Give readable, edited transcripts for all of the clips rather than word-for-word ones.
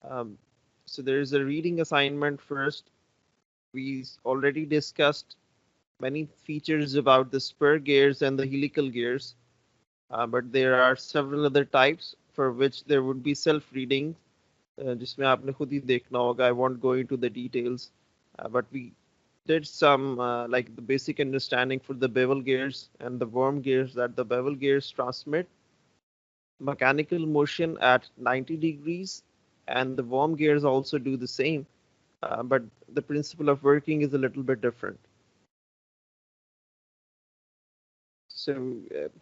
Um, so there is a reading assignment first. We already discussed many features about the spur gears and the helical gears, but there are several other types for which there would be self-reading, जिसमें आपने खुद ही देखना होगा. I won't go into the details, but we did some like the basic understanding for the bevel gears and the worm gears, that the bevel gears transmit mechanical motion at 90 degrees, and the worm gears also do the same, but the principle of working is a little bit different. So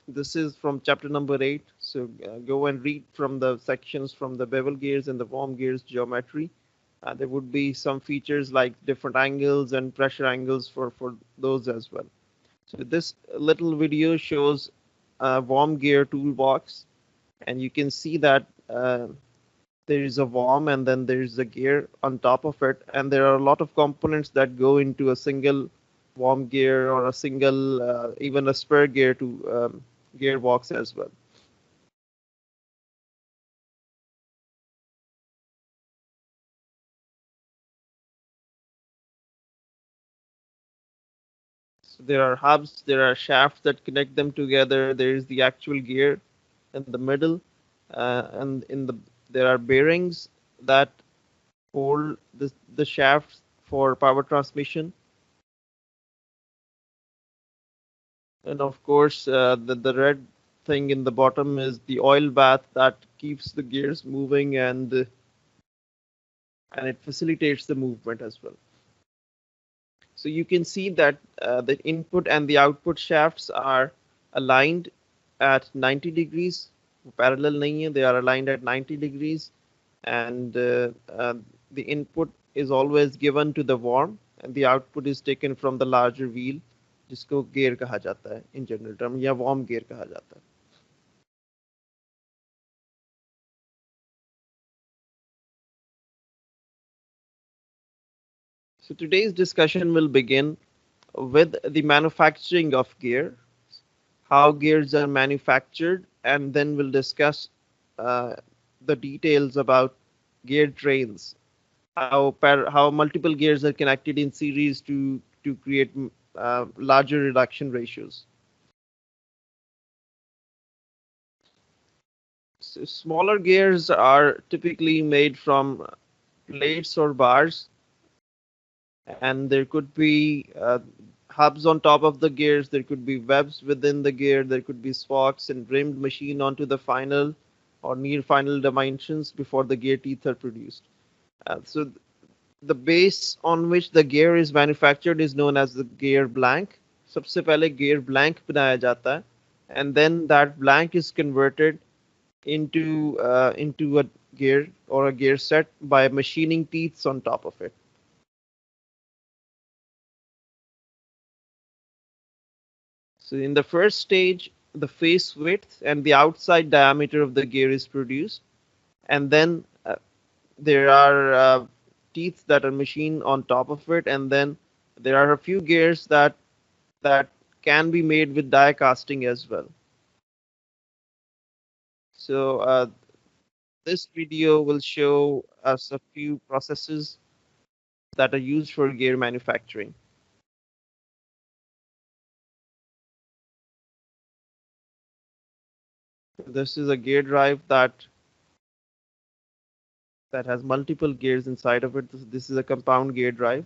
this is from chapter number 8. So go and read from the sections from the bevel gears and the worm gears geometry. There would be some features like different angles and pressure angles for those as well. So this little video shows a worm gear toolbox, and you can see that there is a worm and then there is a gear on top of it, and there are a lot of components that go into a single worm gear or a single even a spur gear to gearbox as well. So there are hubs, there are shafts that connect them together, there is the actual gear in the middle, and in the there are bearings that hold the shafts for power transmission. And of course, the red thing in the bottom is the oil bath that keeps the gears moving, and it facilitates the movement as well. So you can see that the input and the output shafts are aligned at 90 degrees. Parallel nahi hai, they are aligned at 90 degrees, and the input is always given to the worm, and the output is taken from the larger wheel, जिसको gear कहा जाता है in general term, या worm gear कहा जाता है. So today's discussion will begin with the manufacturing of gear, how gears are manufactured, and then we'll discuss uh, the details about gear trains, how multiple gears are connected in series to create larger reduction ratios. So smaller gears are typically made from plates or bars, and there could be hubs on top of the gears, there could be webs within the gear, there could be spokes and rimmed machine onto the final or near final dimensions before the gear teeth are produced. So the base on which the gear is manufactured is known as the gear blank. सबसे पहले gear blank बनाया जाता है, and then that blank is converted into a gear or a gear set by machining teeths on top of it. So in the first stage, the face width and the outside diameter of the gear is produced, and then there are teeth that are machined on top of it, and then there are a few gears that can be made with die casting as well. So this video will show us a few processes that are used for gear manufacturing. This is a gear drive that has multiple gears inside of it. This is a compound gear drive.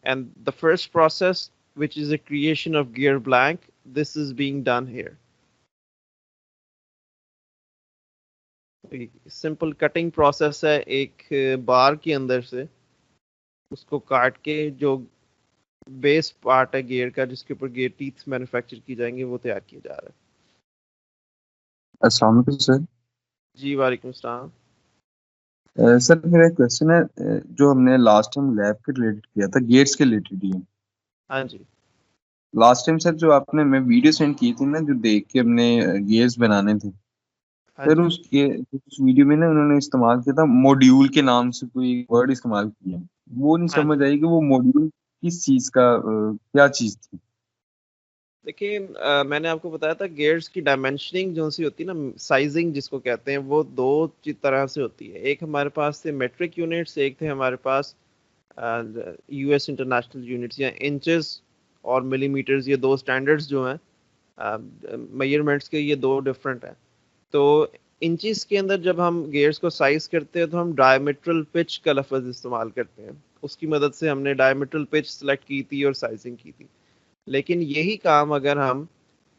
And the first process, which is the creation of gear blank, this is being done here. Simple cutting process है, एक बार के अंदर से उसको काट के जो base part है गियर का, जिसके ऊपर गियर टीथ मैन्युफैक्चर की जाएंगे, वो तैयार किया जा रहा है. अस्सलाम वालेकुम सर. जी वालेकुम सलाम. सर मेरा एक क्वेश्चन है, जो हमने लास्ट टाइम लैब के रिलेटेड किया था, गियर्स के रिलेटेड ही. हाँ जी. लास्ट टाइम सर जो आपने मैं वीडियो सेंड की थी ना, जो देख के हमने गियर्स बनाने थे, सर उस वीडियो में ना उन्होंने इस्तेमाल किया था मॉड्यूल के नाम से, कोई वर्ड इस्तेमाल किया, वो नहीं समझ आई कि वो मॉड्यूल किस चीज का क्या चीज थी. देखिए मैंने आपको बताया था गियर्स की डायमेंशनिंग जो सी होती है ना, साइजिंग जिसको कहते हैं, वो दो तरह से होती है। एक हमारे पास थे मेट्रिक यूनिट्स, एक थे हमारे पास यूएस इंटरनेशनल यूनिट्स या इंचेस और मिलीमीटर्स। ये दो स्टैंडर्ड्स जो हैं मेजरमेंट्स के, ये दो डिफरेंट हैं। तो इंचेस के अंदर जब हम गियर्स को साइज करते हैं तो हम डायमीट्रल पिच का लफ्ज इस्तेमाल करते हैं। उसकी मदद से हमने डायमीट्रल पिच सेलेक्ट की थी और साइजिंग की थी। लेकिन यही काम अगर हम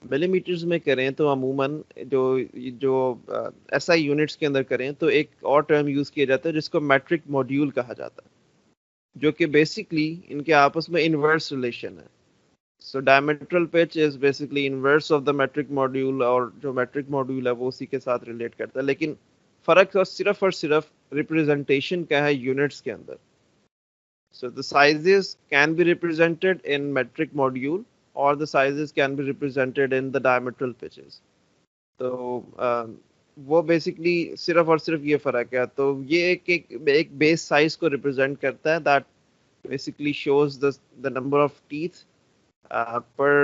मिलीमीटर्स में करें तो अमूमन जो जो एसआई यूनिट्स के अंदर करें तो एक और टर्म यूज किया जाता है जिसको मैट्रिक मॉड्यूल कहा जाता है, जो कि बेसिकली इनके आपस में इनवर्स रिलेशन है। So diametral pitch is basically inverse of the metric module, और जो मैट्रिक मॉड्यूल है वो उसी के साथ रिलेट करता है। लेकिन फर्क और सिर्फ रिप्रेजेंटेशन का है यूनिट्स के अंदर। So the sizes can be represented in metric module or the sizes can be represented in the diametral pitches. तो वो बेसिकली सिर्फ ये फर्क है। तो ये एक बेस साइज को रिप्रेजेंट करता है, that basically shows the number of teeth per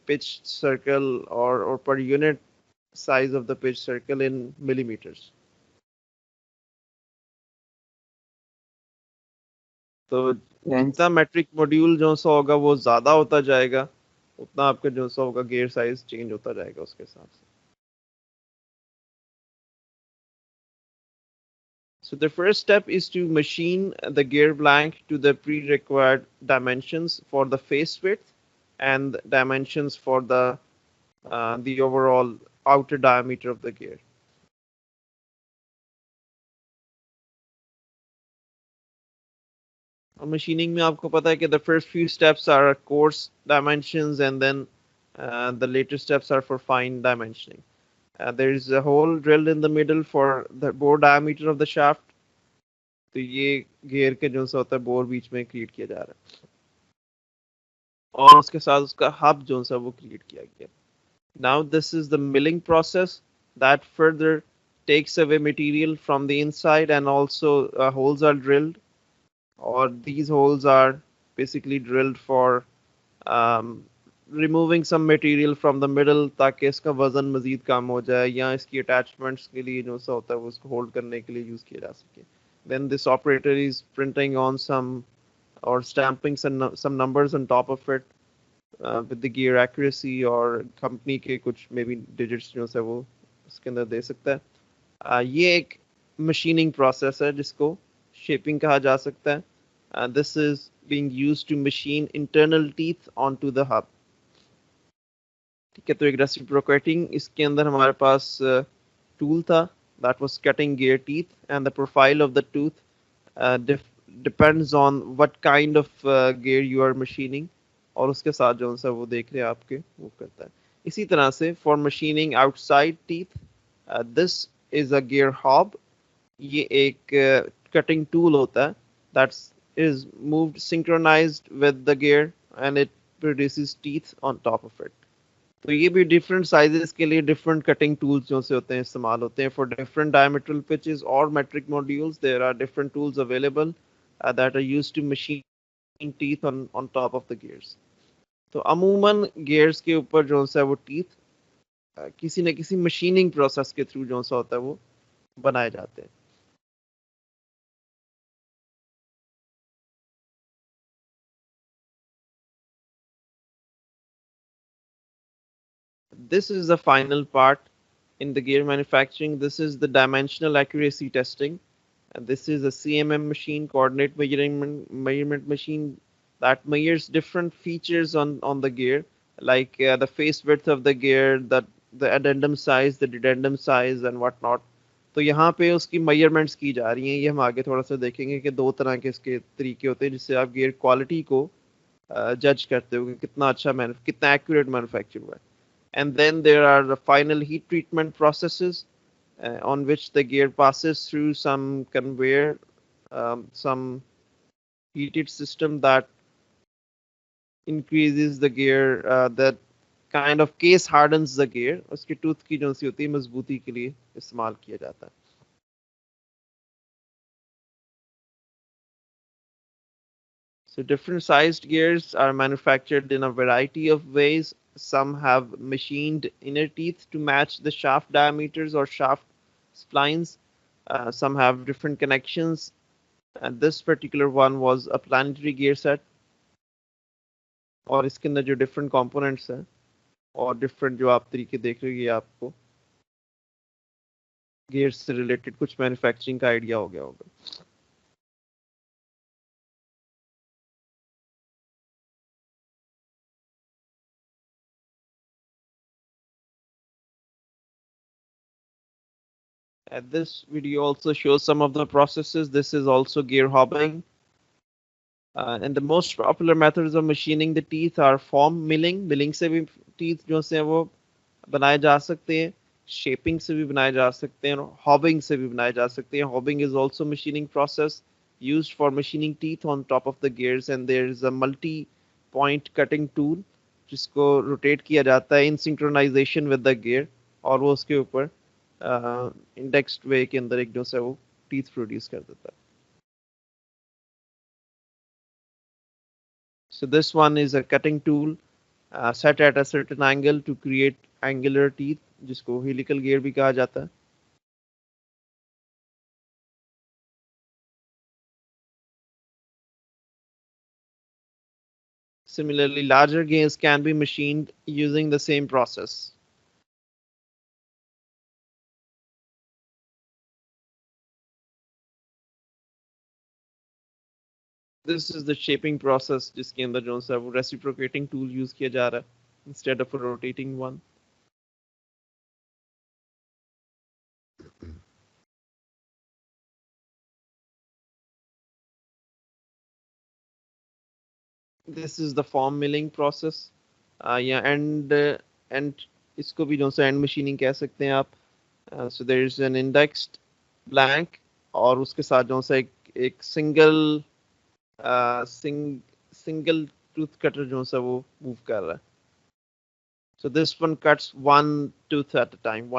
pitch circle or per unit size of the pitch circle in millimeters. तो जितना मैट्रिक मॉड्यूल जो सा होगा वो ज्यादा होता जाएगा, उतना आपका जो सा होगा गियर साइज चेंज होता जाएगा उसके हिसाब से। So the first step is to machine the gear blank to the pre-required dimensions for the face width and dimensions for the overall outer diameter of the gear. और machining में आपको पता है कि the first few steps are coarse dimensions and then the later steps are for fine dimensioning. There is a hole drilled in the middle for the bore diameter of the shaft. तो ये gear के जो सा होता है bore बीच में create किया जा रहा है, और उसके साथ उसका हब जो सा वो क्रिएट किया गया। Now this is the milling process that further takes away material from the inside, and also holes are drilled, or these holes are basically drilled for um, removing some material from the middle ताकि इसका वजन मजीद कम हो जाए या इसकी attachments के लिए जो सा होता है वो उसको होल्ड करने के लिए यूज किया जा सके। Then this operator is printing on some or stamping some numbers on top of it with the gear accuracy, और कंपनी के कुछ मे बी डिजिट्स जो है वो उसके अंदर दे सकता है। ये एक मशीनिंग प्रोसेस है जिसको शेपिंग कहा जा सकता है। This is being used to machine internal teeth onto the hub. ठीक है, तो एक रेसिप्रोकेटिंग इसके अंदर हमारे पास टूल था that was cutting gear teeth, and the profile of the tooth depends on what kind of gear you are machining, और उसके साथ जो सा वो देख रहे हैं आपके वो करता है। इसी तरह से for machining outside teeth, this is a gear hob. ये एक कटिंग टूल होता है that is moved synchronized with the gear and it produces teeth on top of it. तो ये भी डिफरेंट साइजेस के लिए डिफरेंट कटिंग टूल्स जो से होते हैं इस्तेमाल होते हैं। फॉर डिफरेंट डायमीट्रल पिचेस और metric modules there are different tools available that are used to machine teeth on top of the gears. तो अमूमन गियर्स के ऊपर जो सा वो टीथ किसी न किसी मशीनिंग प्रोसेस के थ्रू जो सा होता है वो बनाए जाते हैं। This is the final part in the gear manufacturing. This is the dimensional accuracy testing. And this is a CMM machine, coordinate measurement machine, that measures different features on the gear, like the face width of the gear, the addendum size, the dedendum size, and whatnot. तो यहाँ पे उसकी measurements की जा रही हैं। ये हम आगे थोड़ा सा देखेंगे कि दो तरह के इसके तरीके होते हैं जिससे आप गियर क्वालिटी को जज करते हो कि कितना अच्छा कितना एक्यूरेट मैन्युफैक्चर हुआ है। And then there are the final heat treatment processes on which the gear passes through some conveyor, some heated system that increases the gear, that kind of case hardens the gear. उसकी tooth की जो सी होती है मजबूती के लिए इस्तेमाल किया जाता है। So different sized gears are manufactured in a variety of ways. some have machined inner teeth to match the shaft diameters or shaft splines. Some have different connections. And this particular one was a planetary gear set, और इसके अंदर जो different components हैं और different जो आप तरीके देख रहे हैं आपको gears से related कुछ manufacturing का idea हो गया होगा. This video also shows some of the processes. This is also gear hobbing. And the most popular methods of machining the teeth are form milling. Milling से भी teeth जो से वो बनाए जा सकते हैं. Shaping से भी बनाए जा सकते हैं. और hobbing से भी बनाए जा सकते हैं. Hobbing is also machining process used for machining teeth on top of the gears. And there is a multi-point cutting tool जिसको rotate किया जाता है in synchronization with the gear. और वो उसके ऊपर indexed way के अंदर एक जो से वो teeth produce कर देता है. So this one is a cutting tool set at a certain angle to create angular teeth, जिसको helical gear भी कहा जाता है. Similarly, larger gears can be machined using the same process. This is the shaping process जिसके अंदर जो सा वो reciprocating tool use किया जा रहा है instead of a rotating one. This is the form milling process. Yeah, and इसको भी जो सा end machining कह सकते हैं आप. So there is an indexed blank और उसके साथ जो सा एक single tooth cutter जो सा वो move कर रहा है. So this one cuts one tooth at a time.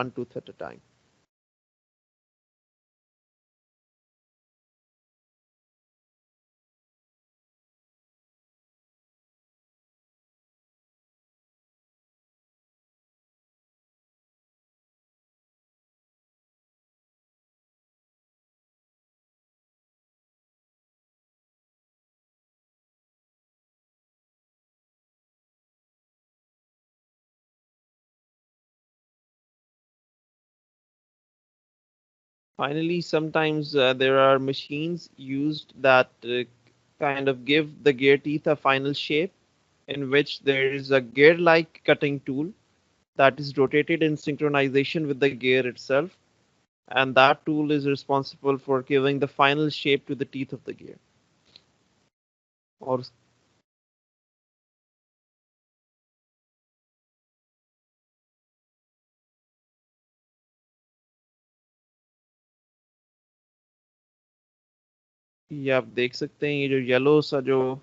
Finally, sometimes there are machines used that kind of give the gear teeth a final shape, in which there is a gear-like cutting tool that is rotated in synchronization with the gear itself, and that tool is responsible for giving the final shape to the teeth of the gear. Or ये आप देख सकते हैं ये जो yellow सा जो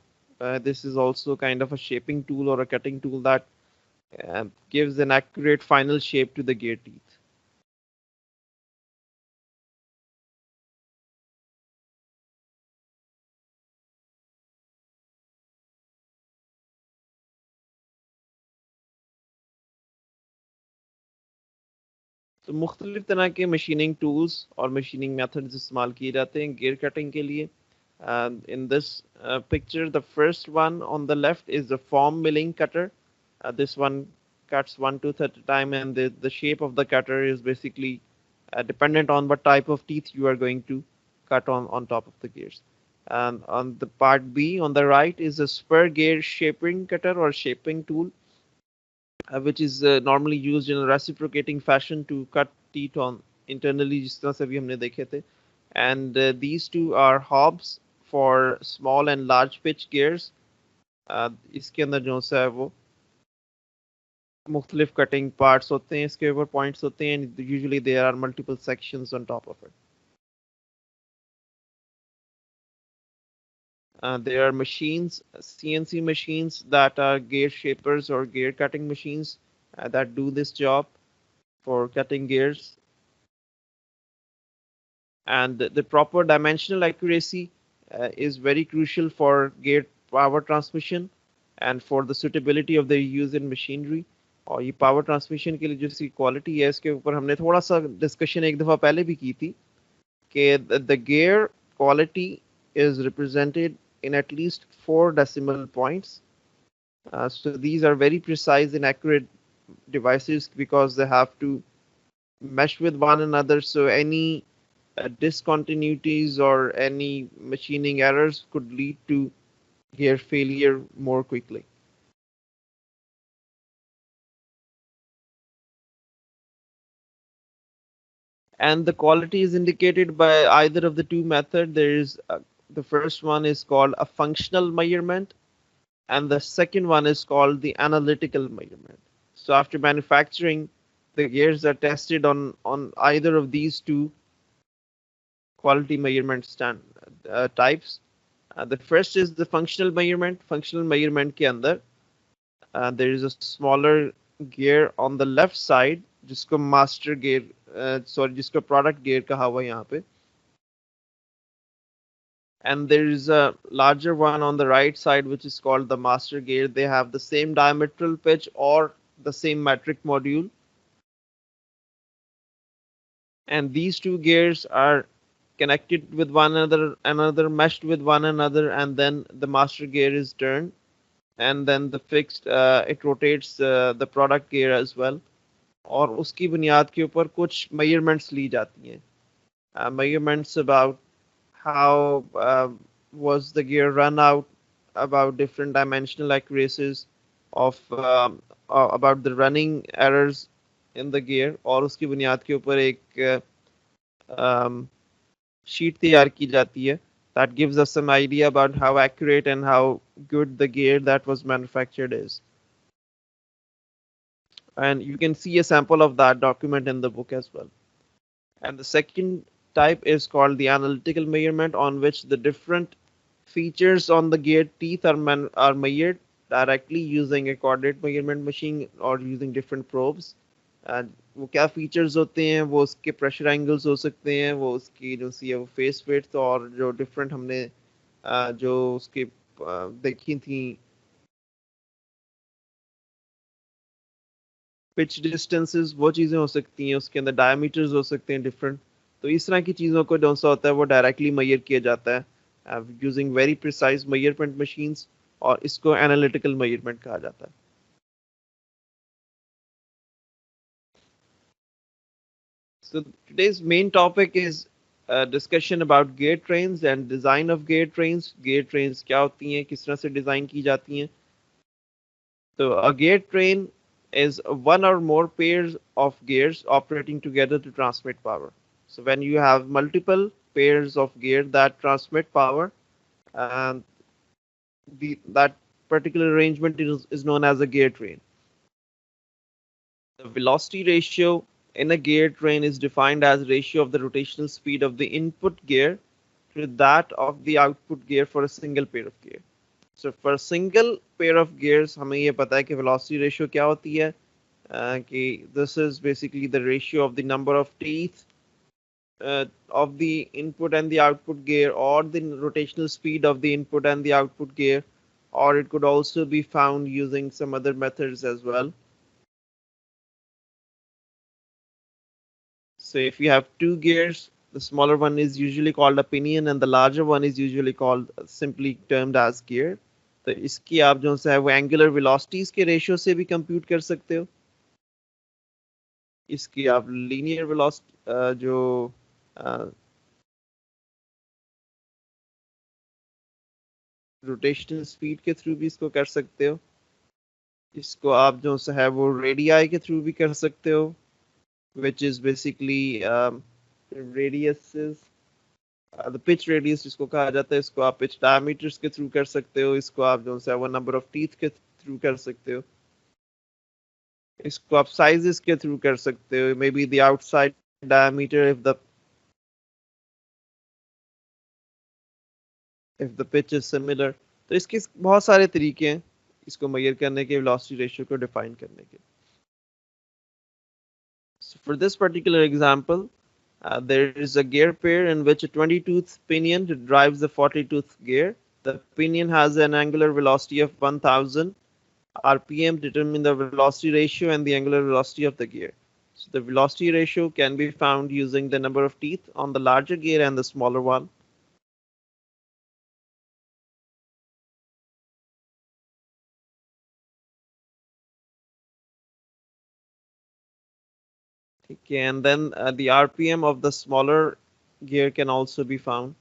this is also kind of a shaping tool or a cutting tool that gives an accurate final shape to the gear teeth. तो मुख्तलिफ तरह के मशीनिंग टूल्स और मशीनिंग मेथड्स इस्तेमाल किए जाते हैं gear cutting के लिए. In this picture, the first one on the left is the form milling cutter. This one cuts one tooth at a time, and the shape of the cutter is basically dependent on what type of teeth you are going to cut on top of the gears. And on the part B on the right is a spur gear shaping cutter or shaping tool, which is normally used in a reciprocating fashion to cut teeth on internally, जिस तरह से भी हमने देखे थे. And these two are hobs for small and large pitch gears. इसके अंदर जो सा है वो मुख्तलिफ कटिंग पार्ट्स होते हैं, इसके ऊपर पॉइंट्स होते हैं, and usually there are multiple sections on top of it. There are machines, CNC machines, that are gear shapers or gear cutting machines that do this job for cutting gears. And the proper dimensional accuracy is very crucial for gear power transmission. and for the suitability of their use in machinery. और ये power transmission के लिए जो इसकी quality है इसके ऊपर हमने थोड़ा सा डिस्कशन एक दफ़ा पहले भी की थी कि the gear quality is represented in at least 4 decimal points. So these are very precise and accurate devices because they have to mesh with one another. So any discontinuities or any machining errors could lead to gear failure more quickly. And the quality is indicated by either of the two methods. There is the first one is called a functional measurement, and the second one is called the analytical measurement. So after manufacturing, the gears are tested on either of these two quality measurement types. The first is the functional measurement. Functional measurement के अंदर there is a smaller gear on the left side जिसको master gear जिसको product gear कहा हुआ यहाँ पे, and there is a larger one on the right side which is called the master gear. They have the same diametral pitch or the same metric module, and these two gears are connected with one another, meshed with one another, and then the master gear is turned, and then the fixed it rotates the product gear as well. और उसकी बुनियाद के ऊपर कुछ measurements ली जाती हैं, measurements about how was the gear run out, about different dimensional accuracies of about the running errors in the gear, और उसकी बुनियाद के ऊपर एक sheet तैयार की जाती है that gives us some idea about how accurate and how good the gear that was manufactured is. And you can see a sample of that document in the book as well. And the second type is called the analytical measurement, on which the different features on the gear teeth are measured directly using a coordinate measurement machine or using different probes. वो क्या features होते हैं, वो उसके pressure angles हो सकते हैं, वो उसकी जो सी है वो फेस विड्थ, और जो डिफरेंट हमने जो उसके देखी थी पिच डिस्टेंसेस, वो चीज़ें हो सकती हैं, उसके अंदर डायमीटर्स हो सकते हैं डिफरेंट. तो इस तरह की चीज़ों को जो सा होता है वो डायरेक्टली मेजर किया जाता है using very precise measurement machines, और इसको एनालिटिकल मेजरमेंट कहा जाता है. So today's main topic is discussion about gear trains and design of gear trains. Gear trains क्या होती हैं, किस तरह से डिजाइन की जाती हैं. So a gear train is one or more pairs of gears operating together to transmit power. So when you have multiple pairs of gear that transmit power, and that particular arrangement is known as a gear train. The velocity ratio in a gear train is defined as ratio of the rotational speed of the input gear to that of the output gear for a single pair of gear. So for a single pair of gears हमें ये पता है कि velocity ratio क्या होती है, कि this is basically the ratio of the number of teeth of the input and the output gear, or the rotational speed of the input and the output gear, or it could also be found using some other methods as well. So if you have two gears, the smaller one is usually called a pinion and the larger one is usually called simply termed as gear. तो इसकी आप जो है वो angular velocities के ratio से भी compute कर सकते हो. इसकी आप लीनियर वेलोसिटी जो रोटेशनल स्पीड के थ्रू भी इसको कर सकते हो. इसको आप जो है वो रेडियाई के थ्रू भी कर सकते हो, which is basically radiuses, the pitch radius जिसको कहा जाता है, इसको आप pitch diameters के थ्रू कर सकते हो, इसको आप जो है वो number of teeth के थ्रू कर सकते हो, इसको आप sizes के थ्रू कर सकते हो, maybe the outside diameter if the pitch is similar. तो इसके बहुत सारे तरीके हैं इसको मेजर करने के, velocity ratio को define करने के. So for this particular example, there is a gear pair in which a 20-tooth pinion drives the 40-tooth gear. The pinion has an angular velocity of 1000 RPM, determine the velocity ratio and the angular velocity of the gear. So the velocity ratio can be found using the number of teeth on the larger gear and the smaller one. Okay, and then the RPM of the smaller gear can also be found.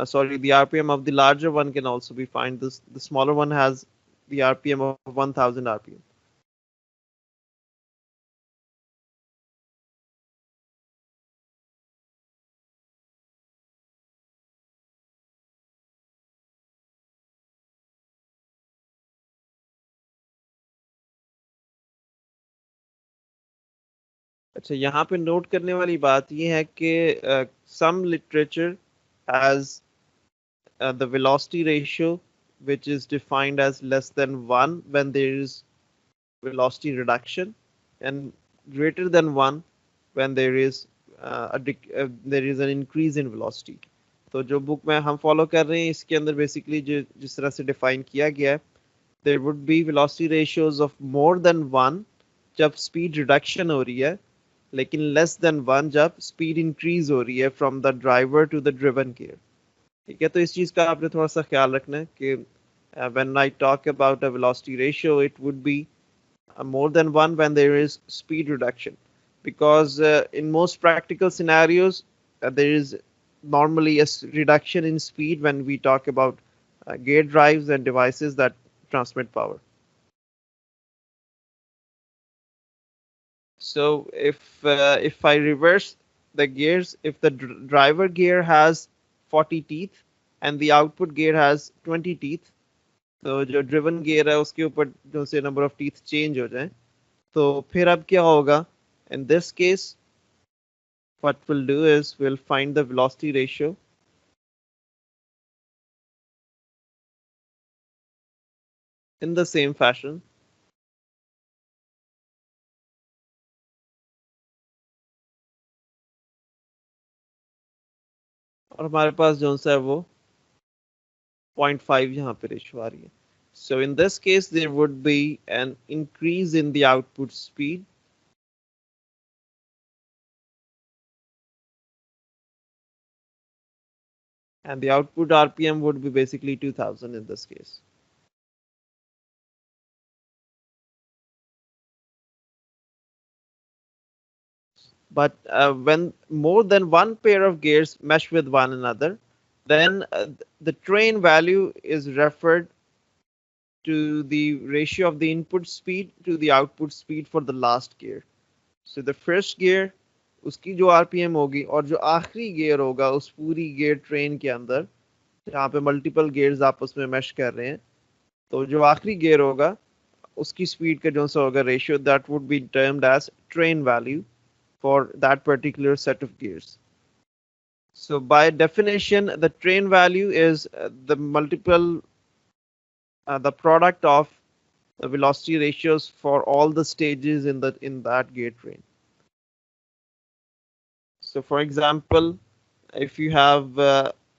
Sorry, the RPM of the larger one can also be found. The smaller one has the RPM of 1000 RPM. अच्छा, यहाँ पे note करने वाली बात ये है कि some literature has the velocity ratio which is defined as less than 1 when there is velocity reduction and greater than 1 when there is an increase in velocity. तो जो बुक में हम फॉलो कर रहे हैं इसके अंदर बेसिकली जिस तरह से डिफाइन किया गया है, there would be velocity ratios of more than 1 जब speed reduction हो रही है, लेकिन less than 1 जब speed increase हो रही है from the driver to the driven gear. ठीक है, तो इस चीज का आपने थोड़ा सा ख्याल रखना है कि when I talk about a velocity ratio, it would be more than 1 when there is speed reduction, because in most practical scenarios there is normally a reduction in speed when we talk about gear drives and devices that transmit power. So if I reverse the gears, if the driver gear has 40 teeth and the output gear has 20 teeth, तो जो driven gear है उसके ऊपर जो से number of teeth change हो जाए, तो फिर अब क्या होगा? In this case, what we'll do is we'll find the velocity ratio in the same fashion. और हमारे पास जो सा है वो 0.5 यहाँ पे रेशियो आ रही है. So in this case, there would be an increase in the output speed. And the output RPM would be basically 2000 in this case. But when more than one pair of gears mesh with one another, then the train value is referred to the ratio of the input speed to the output speed for the last gear. So the first gear, उसकी जो RPM होगी और जो आखिरी gear होगा उस पूरी gear train के अंदर जहाँ पे multiple gears आपस में mesh कर रहे हैं, तो जो आखिरी gear होगा उसकी speed का जो सा होगा ratio, that would be termed as train value for that particular set of gears. So by definition, the train value is the product of the velocity ratios for all the stages in that gear train. So for example, if you have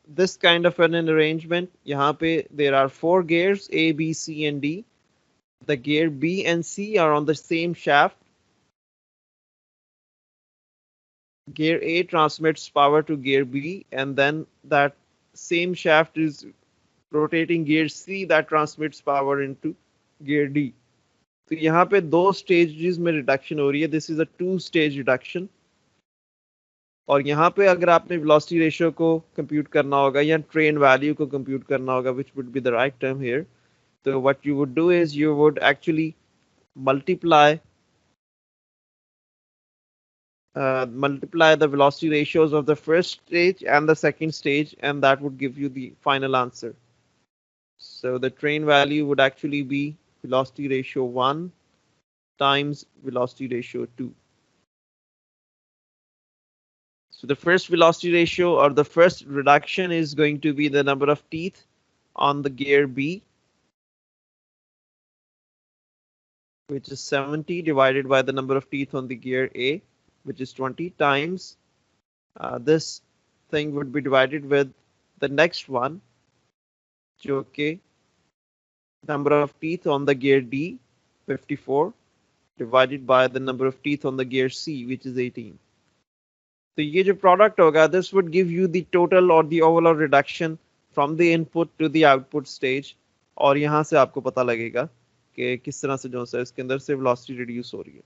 this kind of an arrangement, यहाँ पे there are 4 gears A, B, C, and D. The gear B and C are on the same shaft. Gear A transmits power to gear B, and then that same shaft is rotating gear C that transmits power into gear D. तो यहाँ पे 2 stages में reduction हो रही है. This is a 2-stage reduction. और यहाँ पे अगर आपने velocity ratio को compute करना होगा या train value को compute करना होगा, which would be the right term here, so what you would do is you would actually multiply the velocity ratios of the first stage and the second stage, and that would give you the final answer. So the train value would actually be velocity ratio 1 times velocity ratio 2. So the first velocity ratio or the first reduction is going to be the number of teeth on the gear B, which is 70, divided by the number of teeth on the gear A, which is 20, times this thing would be divided with the next one, जो कि number of teeth on the gear D 54 divided by the number of teeth on the gear C which is 18. तो ये जो product होगा this would give you the total or the overall reduction from the input to the output stage, और यहाँ से आपको पता लगेगा कि किस तरह से जो है इसके अंदर से वेलोसिटी रिड्यूस हो रही है.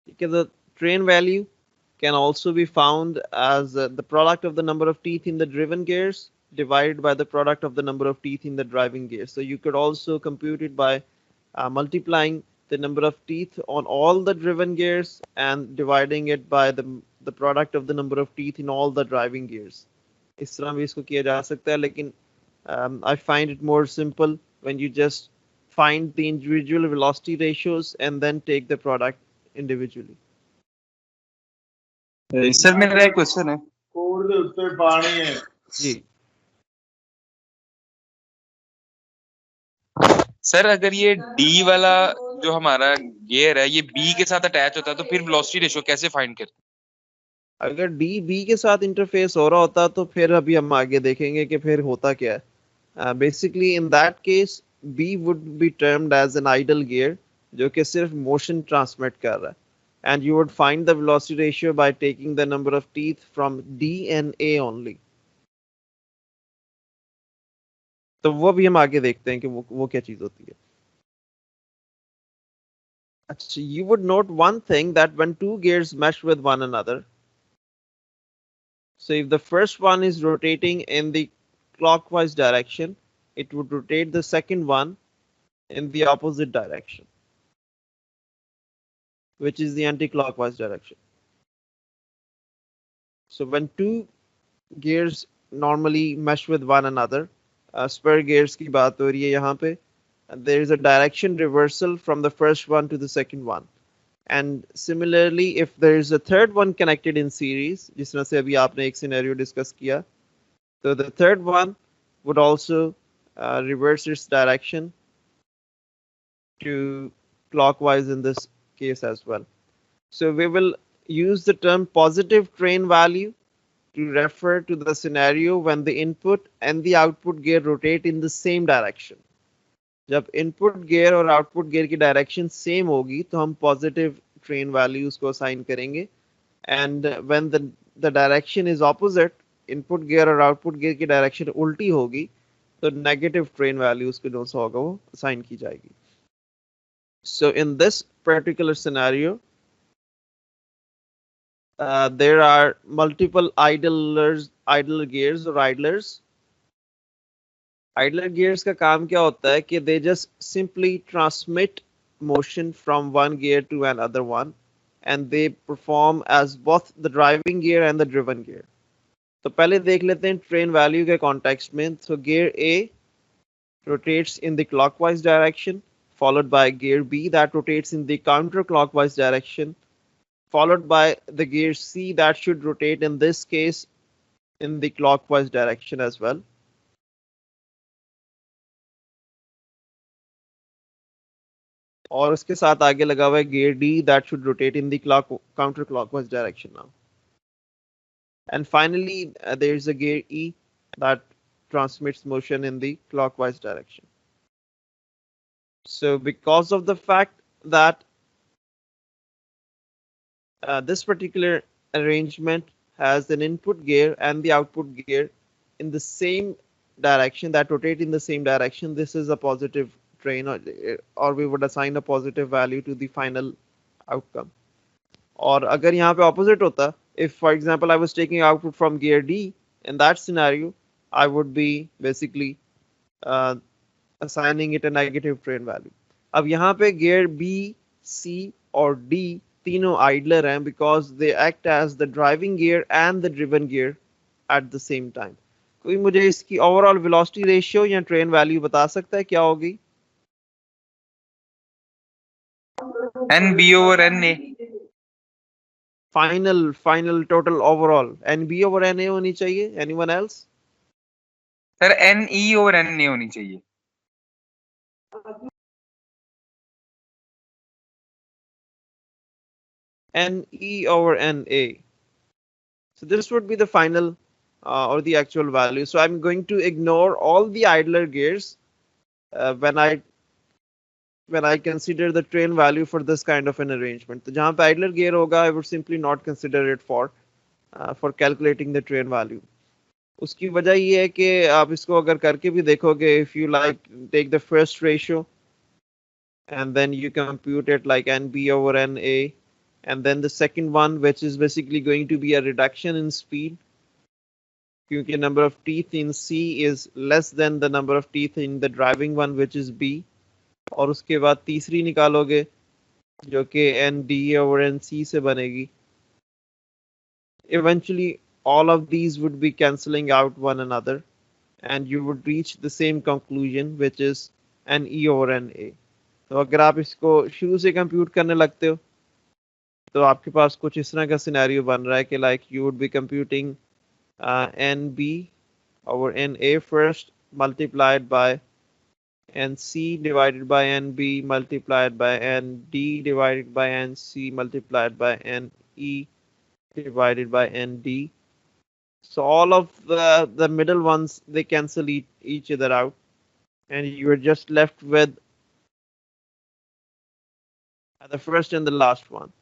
ठीक है. The train value can also be found as the product of the number of teeth in the driven gears divided by the product of the number of teeth in the driving gears. So you could also compute it by multiplying the number of teeth on all the driven gears and dividing it by the product of the number of teeth in all the driving gears. इस तरह भी इसको किया जा सकता है, लेकिन I find it more simple when you just find the individual velocity ratios and then take the product individually. Sir मेरा एक क्वेश्चन है. कोड ਦੇ ਉੱਤੇ ਪਾਣੀ ਹੈ जी. सर अगर ये डी वाला जो हमारा गियर है ये बी के साथ अटैच होता है तो फिर वेलोसिटी रेशियो कैसे फाइंड करते हैं? अगर डी बी के साथ इंटरफेस हो रहा होता तो फिर अभी हम आगे देखेंगे कि फिर होता क्या है. Basically in that case B would be termed as an idle gear जो कि सिर्फ मोशन ट्रांसमिट कर रहा है, and you would find the velocity ratio by taking the number of teeth from D and A only. तो वो भी हम आगे देखते हैं कि वो क्या चीज होती है. अच्छा, you would note one thing that when two gears mesh with one another, so if the first one is rotating in the clockwise direction, it would rotate the second one in the opposite direction, which is the anti-clockwise direction. So when two gears normally mesh with one another, spur gears की बात हो रही है यहाँ पे, there is a direction reversal from the first one to the second one. And similarly, if there is a third one connected in series, जिस तरह से अभी आपने एक scenario discuss किया, so the third one would also reverse its direction to clockwise in this case as well. So we will use the term positive train value to refer to the scenario when the input and the output gear rotate in the same direction. जब input gear और output gear की direction same होगी तो हम positive train values को assign करेंगे, and when the direction is opposite, input gear और output gear की डायरेक्शन उल्टी होगी तो नेगेटिव ट्रेन वैल्यूज को जो होगा वो असाइन की जाएगी. So in this particular scenario there are multiple idler gears or idlers. Idler gears का काम क्या होता है कि they just simply transmit motion from one gear to another one, and they perform as both the driving gear and the driven gear. तो पहले देख लेते हैं ट्रेन वैल्यू के कॉन्टेक्स्ट में. So gear A rotates in the clockwise direction, followed by gear B that rotates in the counterclockwise direction, followed by the gear C that should rotate in this case in the clockwise direction as well. और उसके साथ आगे लगा हुआ है gear D that should rotate in the counterclockwise direction now. And finally, there is a gear E that transmits motion in the clockwise direction. So because of the fact that this particular arrangement has an input gear and the output gear in the same direction that rotate in the same direction, this is a positive train, or we would assign a positive value to the final outcome. और अगर यहाँ पे opposite होता, if for example I was taking output from gear D, in that scenario I would be basically assigning it a negative train value. अब यहाँ पे gear B, C और D तीनों idler हैं because they act as the driving gear and the driven gear at the same time. कोई मुझे इसकी overall velocity ratio या train value बता सकता है क्या होगी? NB over NA. Final total overall NB over NA होनी चाहिए. Anyone else? Sir NE over NA होनी चाहिए. NE over NA. So this would be the final or the actual value. So I'm going to ignore all the idler gears when I consider the train value for this kind of an arrangement. तो जहाँ पे idler gear होगा, I would simply not consider it for calculating the train value. उसकी वजह ये है कि आप इसको अगर करके भी देखोगे, if you like take the first ratio and then you compute it like NB over NA, and then the second one, which is basically going to be a reduction in speed, क्योंकि number of teeth in C is less than the number of teeth in the driving one, which is B. और उसके बाद तीसरी निकालोगे जो कि ND over NC से बनेगी. Eventually all of these would be cancelling out one another and you would reach the same conclusion, which is NE over NA. तो अगर आप इसको शुरू से कंप्यूट करने लगते हो तो आपके पास कुछ इस तरह का सिनेरियो बन रहा है कि like you would be computing NB over NA first multiplied by NC divided by NB multiplied by ND divided by NC multiplied by NE divided by ND. So all of the middle ones, they cancel each other out and you are just left with the first and the last one.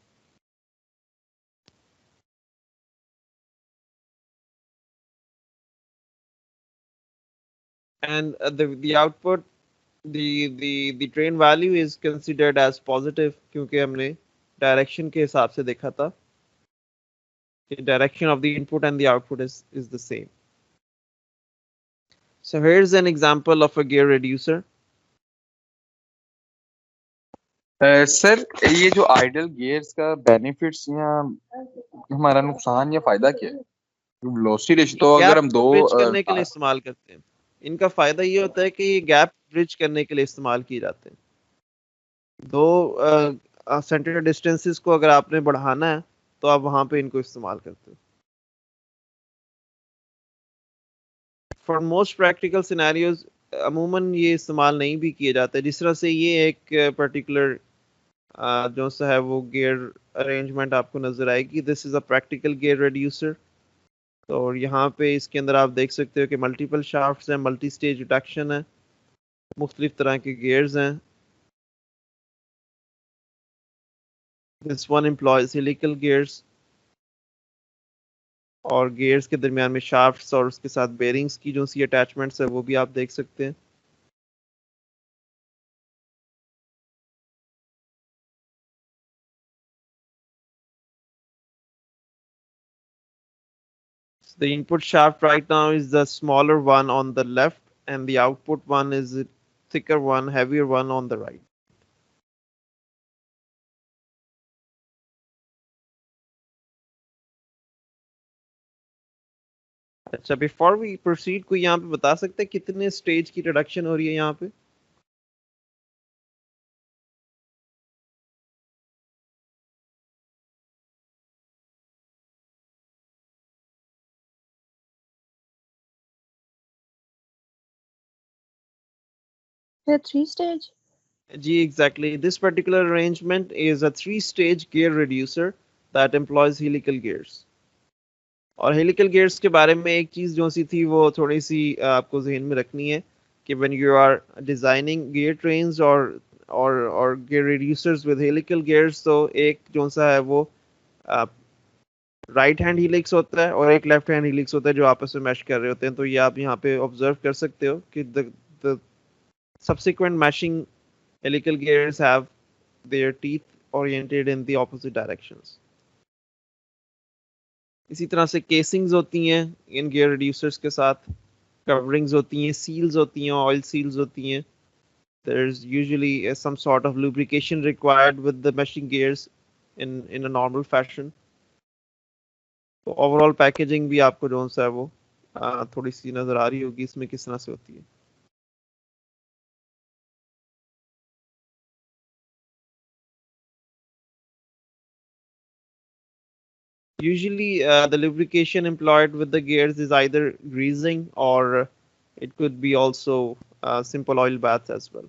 And the output, the train value is considered as positive क्योंकि हमने direction के हिसाब से देखा था. The direction of the input and the output is the same. So here's an example of a gear reducer. Sir ये जो idol gears का बेनिफिट्स या हमारा नुकसान या फायदा क्या है? वेलोसिटी रेशियो तो अगर हम दो ब्रिज करने के लिए इस्तेमाल करते हैं. इनका फायदा ये होता है कि ये गैप ब्रिज करने के लिए इस्तेमाल किए जाते हैं. दो सेंटर डिस्टेंसेस को अगर आपने बढ़ाना है तो आप वहां पे इनको इस्तेमाल करते हो. फॉर मोस्ट प्रैक्टिकल सिनेरियोज अमूमन ये इस्तेमाल नहीं भी किए जाते. जिस तरह से ये एक पर्टिकुलर जो सा है वो गियर अरेंजमेंट आपको नजर आएगी. This is a practical gear reducer. तो और यहाँ पे इसके अंदर आप देख सकते हो कि मल्टीपल शाफ्ट्स हैं, मल्टी स्टेज रिडक्शन है, मुख्तलिफ तरह के गियर्स हैं. This one employees helical gears और गियर्स के दरमियान में शाफ्ट्स और उसके साथ बेरिंग्स की जो सी अटैचमेंट्स है वो भी आप देख सकते हैं. The input shaft right now is the smaller one on the left and the output one is a thicker one, heavier one on the right. अच्छा, बिफोर वी प्रोसीड कोई यहाँ पे बता सकते हैं कितने स्टेज की रिडक्शन हो रही है यहाँ पे? The 3-stage. G, exactly. This particular arrangement is a 3-stage gear reducer that employs helical gears. और हेलिकल गियर्स के बारे में एक चीज जो सी थी वो थोड़ी सी आपको जहन में रखनी है कि when you are designing gear trains और gear reducers with helical gears, तो एक जो सा है वो राइट हैंड हीलिक्स होता है और एक लेफ्ट हैंड हीलिक्स होता है जो आपस में मैश कर रहे होते हैं. तो ये आप यहाँ पे ऑब्जर्व कर सकते हो कि the subsequent meshing helical gears have their teeth oriented in the opposite directions. इसी तरह से केसिंग्स होती हैं इन गियर रिड्यूसर्स के साथ, कवरिंग्स होती हैं, सील्स होती हैं, ऑयल सील्स होती हैं. There's usually some sort of lubrication required with the meshing gears in a normal fashion. तो ओवरऑल पैकेजिंग भी आपको जो सा है वो थोड़ी सी नजर आ रही होगी इसमें किस तरह से होती है. Usually, the lubrication employed with the gears is either greasing or it could be also simple oil baths as well.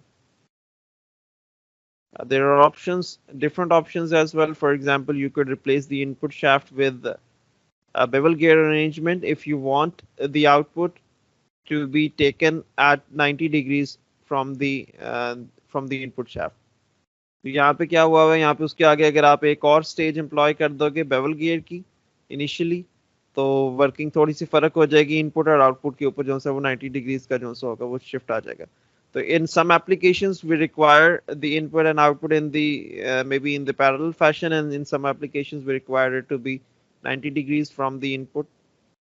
There are options, different options as well. For example, you could replace the input shaft with a bevel gear arrangement if you want the output to be taken at 90 degrees from the input shaft. तो यहाँ पे क्या हुआ है, यहाँ पे उसके आगे अगर आप एक और स्टेज एम्प्लॉय कर दोगे बेवल गियर की इनिशियली, तो वर्किंग थोड़ी सी फर्क हो जाएगी इनपुट और आउटपुट के ऊपर, जो सा वो 90 डिग्रीज का जो सा होगा वो शिफ्ट आ जाएगा. तो in some applications we require the input and output in the maybe in the parallel fashion, and in some applications we require it to be 90 degrees from the input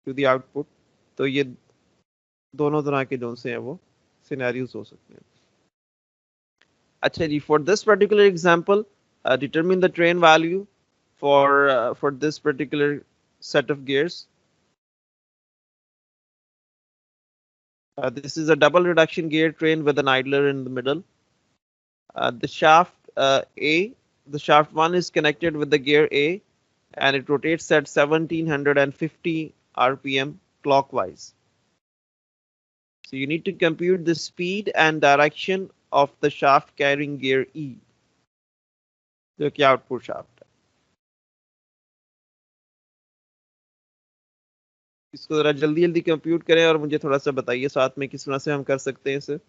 to the output. तो ये दोनों तरह के जो से हैं वो scenarios हो सकते हैं. अच्छा जी, for this particular example, determine the train value for this particular set of gears. This is a double reduction gear train with an idler in the middle. The shaft the shaft 1 is connected with the gear A, and it rotates at 1750 RPM clockwise. So you need to compute the speed and direction of the shaft carrying gear E, जो कि output shaft है. इसको जरा जल्दी जल्दी compute करें और मुझे थोड़ा सा बताइए साथ में किस तरह से हम कर सकते हैं इसे.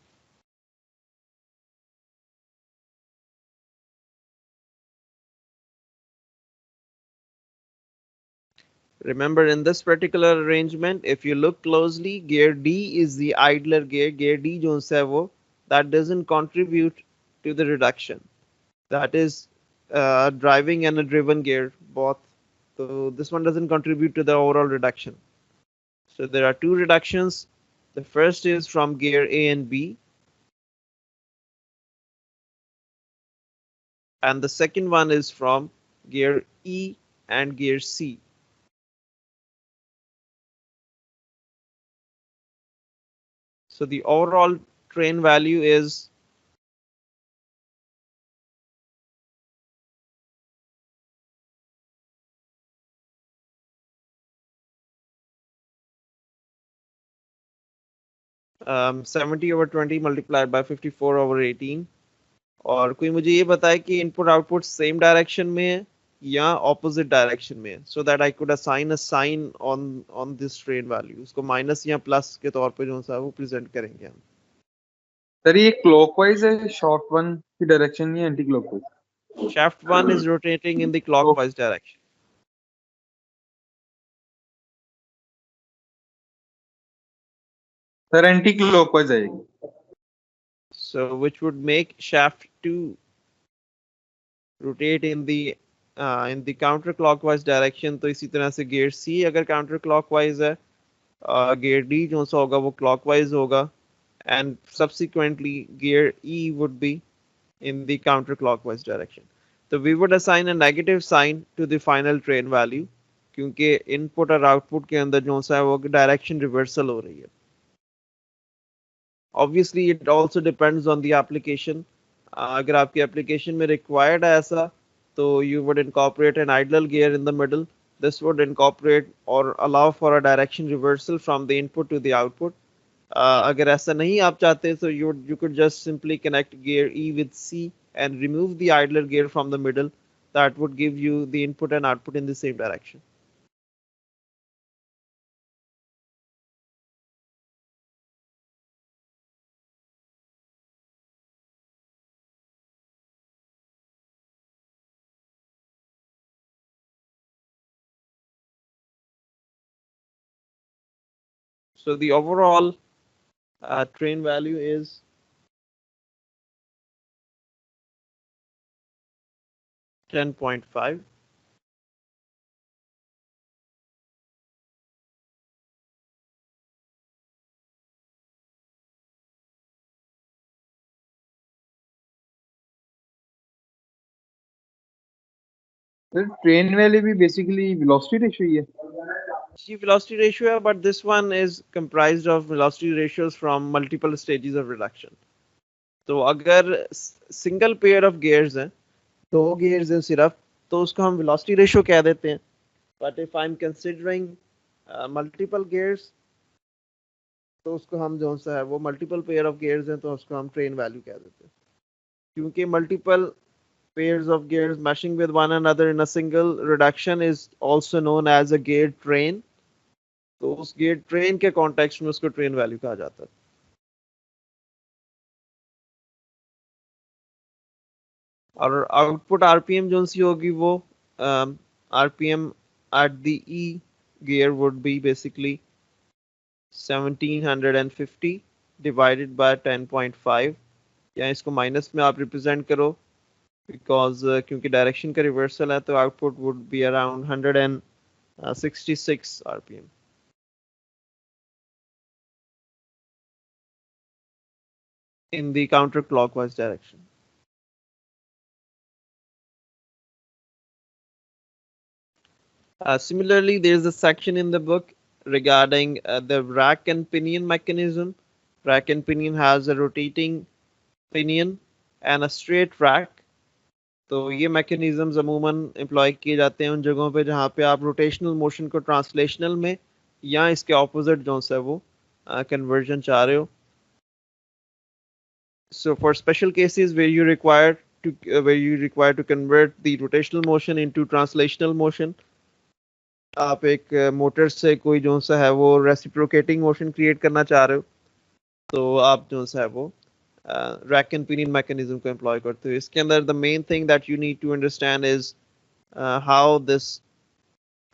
Remember, in this particular arrangement, if you look closely, gear D is the idler gear. Gear D जो है वो that doesn't contribute to the reduction. That is driving and a driven gear both. So this one doesn't contribute to the overall reduction. So there are two reductions. The first is from gear A and B, and the second one is from gear E and gear C. So the overall train value is 70/20 multiplied by 54/18. और कोई मुझे ये बताए कि input output same direction में है या opposite direction में है, so that I could assign a sign on this train value. उसको माइनस या प्लस के तौर पे जो सा वो प्रेजेंट करेंगे हम. सर ये क्लॉकवाइज है शॉर्ट वन की डायरेक्शन या anti clockwise? Shaft 1 is rotating in the clockwise direction. Sir anti clockwise आएगी. So which would make shaft 2 rotate in the counterclockwise direction. तो इसी तरह से gear C अगर counterclockwise है, gear D जो सा होगा वो clockwise होगा, and subsequently gear E would be in the counterclockwise direction. So we would assign a negative sign to the final train value क्योंकि इनपुट और आउटपुट के अंदर जो सा है वो डायरेक्शन रिवर्सल हो रही है. Obviously it also depends on the application. अगर आपकी application में required है ऐसा, तो you would incorporate an idler gear in the middle. This would incorporate or allow for a direction reversal from the input to the output. अगर ऐसा नहीं आप चाहते, so you could just simply connect gear E with C and remove the idler gear from the middle. That would give you the input and output in the same direction. So the overall train value is 10.5. Sir train value भी basically velocity ratio ही है. Velocity ratio है, but this one is comprised of velocity ratios from multiple stages of reduction. तो अगर single pair of gears हैं, दो gears हैं सिर्फ, तो उसको हम velocity ratio कह देते हैं. But if I'm considering multiple gears, तो उसको हम जो सा है वो multiple pair of gears हैं तो उसको हम train value कह देते हैं. क्योंकि multiple pairs of gears meshing with one another in a single reduction is also known as a gear train. तो उस gear train के context में उसको train value कहा जाता है. और आउटपुट आरपीएम जो सी होगी वो RPM at the E gear would be basically 1750 divided by 10.5 या इसको माइनस में आप रिप्रेजेंट करो बिकॉज क्योंकि डायरेक्शन का रिवर्सल है तो output would be around 166 RPM. in the counterclockwise direction. Similarly, there is a section in the book regarding the rack and pinion mechanism. Rack and pinion has a rotating pinion and a straight rack. तो ये mechanisms अमूमन employ किए जाते हैं उन जगहों पे जहाँ पे आप रोटेशनल मोशन को ट्रांसलेशनल में या इसके ऑपोजिट जो है वो कन्वर्जन चाह रहे हो. So for special cases where you require to convert the rotational motion into translational motion, आप एक मोटर से कोई जो सा है वो रेसिप्रोकेटिंग मोशन क्रिएट करना चाह रहे हो तो आप जो सा है वो रैक एंड पिनियन मैकेनिज्म को एम्प्लॉय करते हो. इसके अंदर the main thing that you need to understand is how this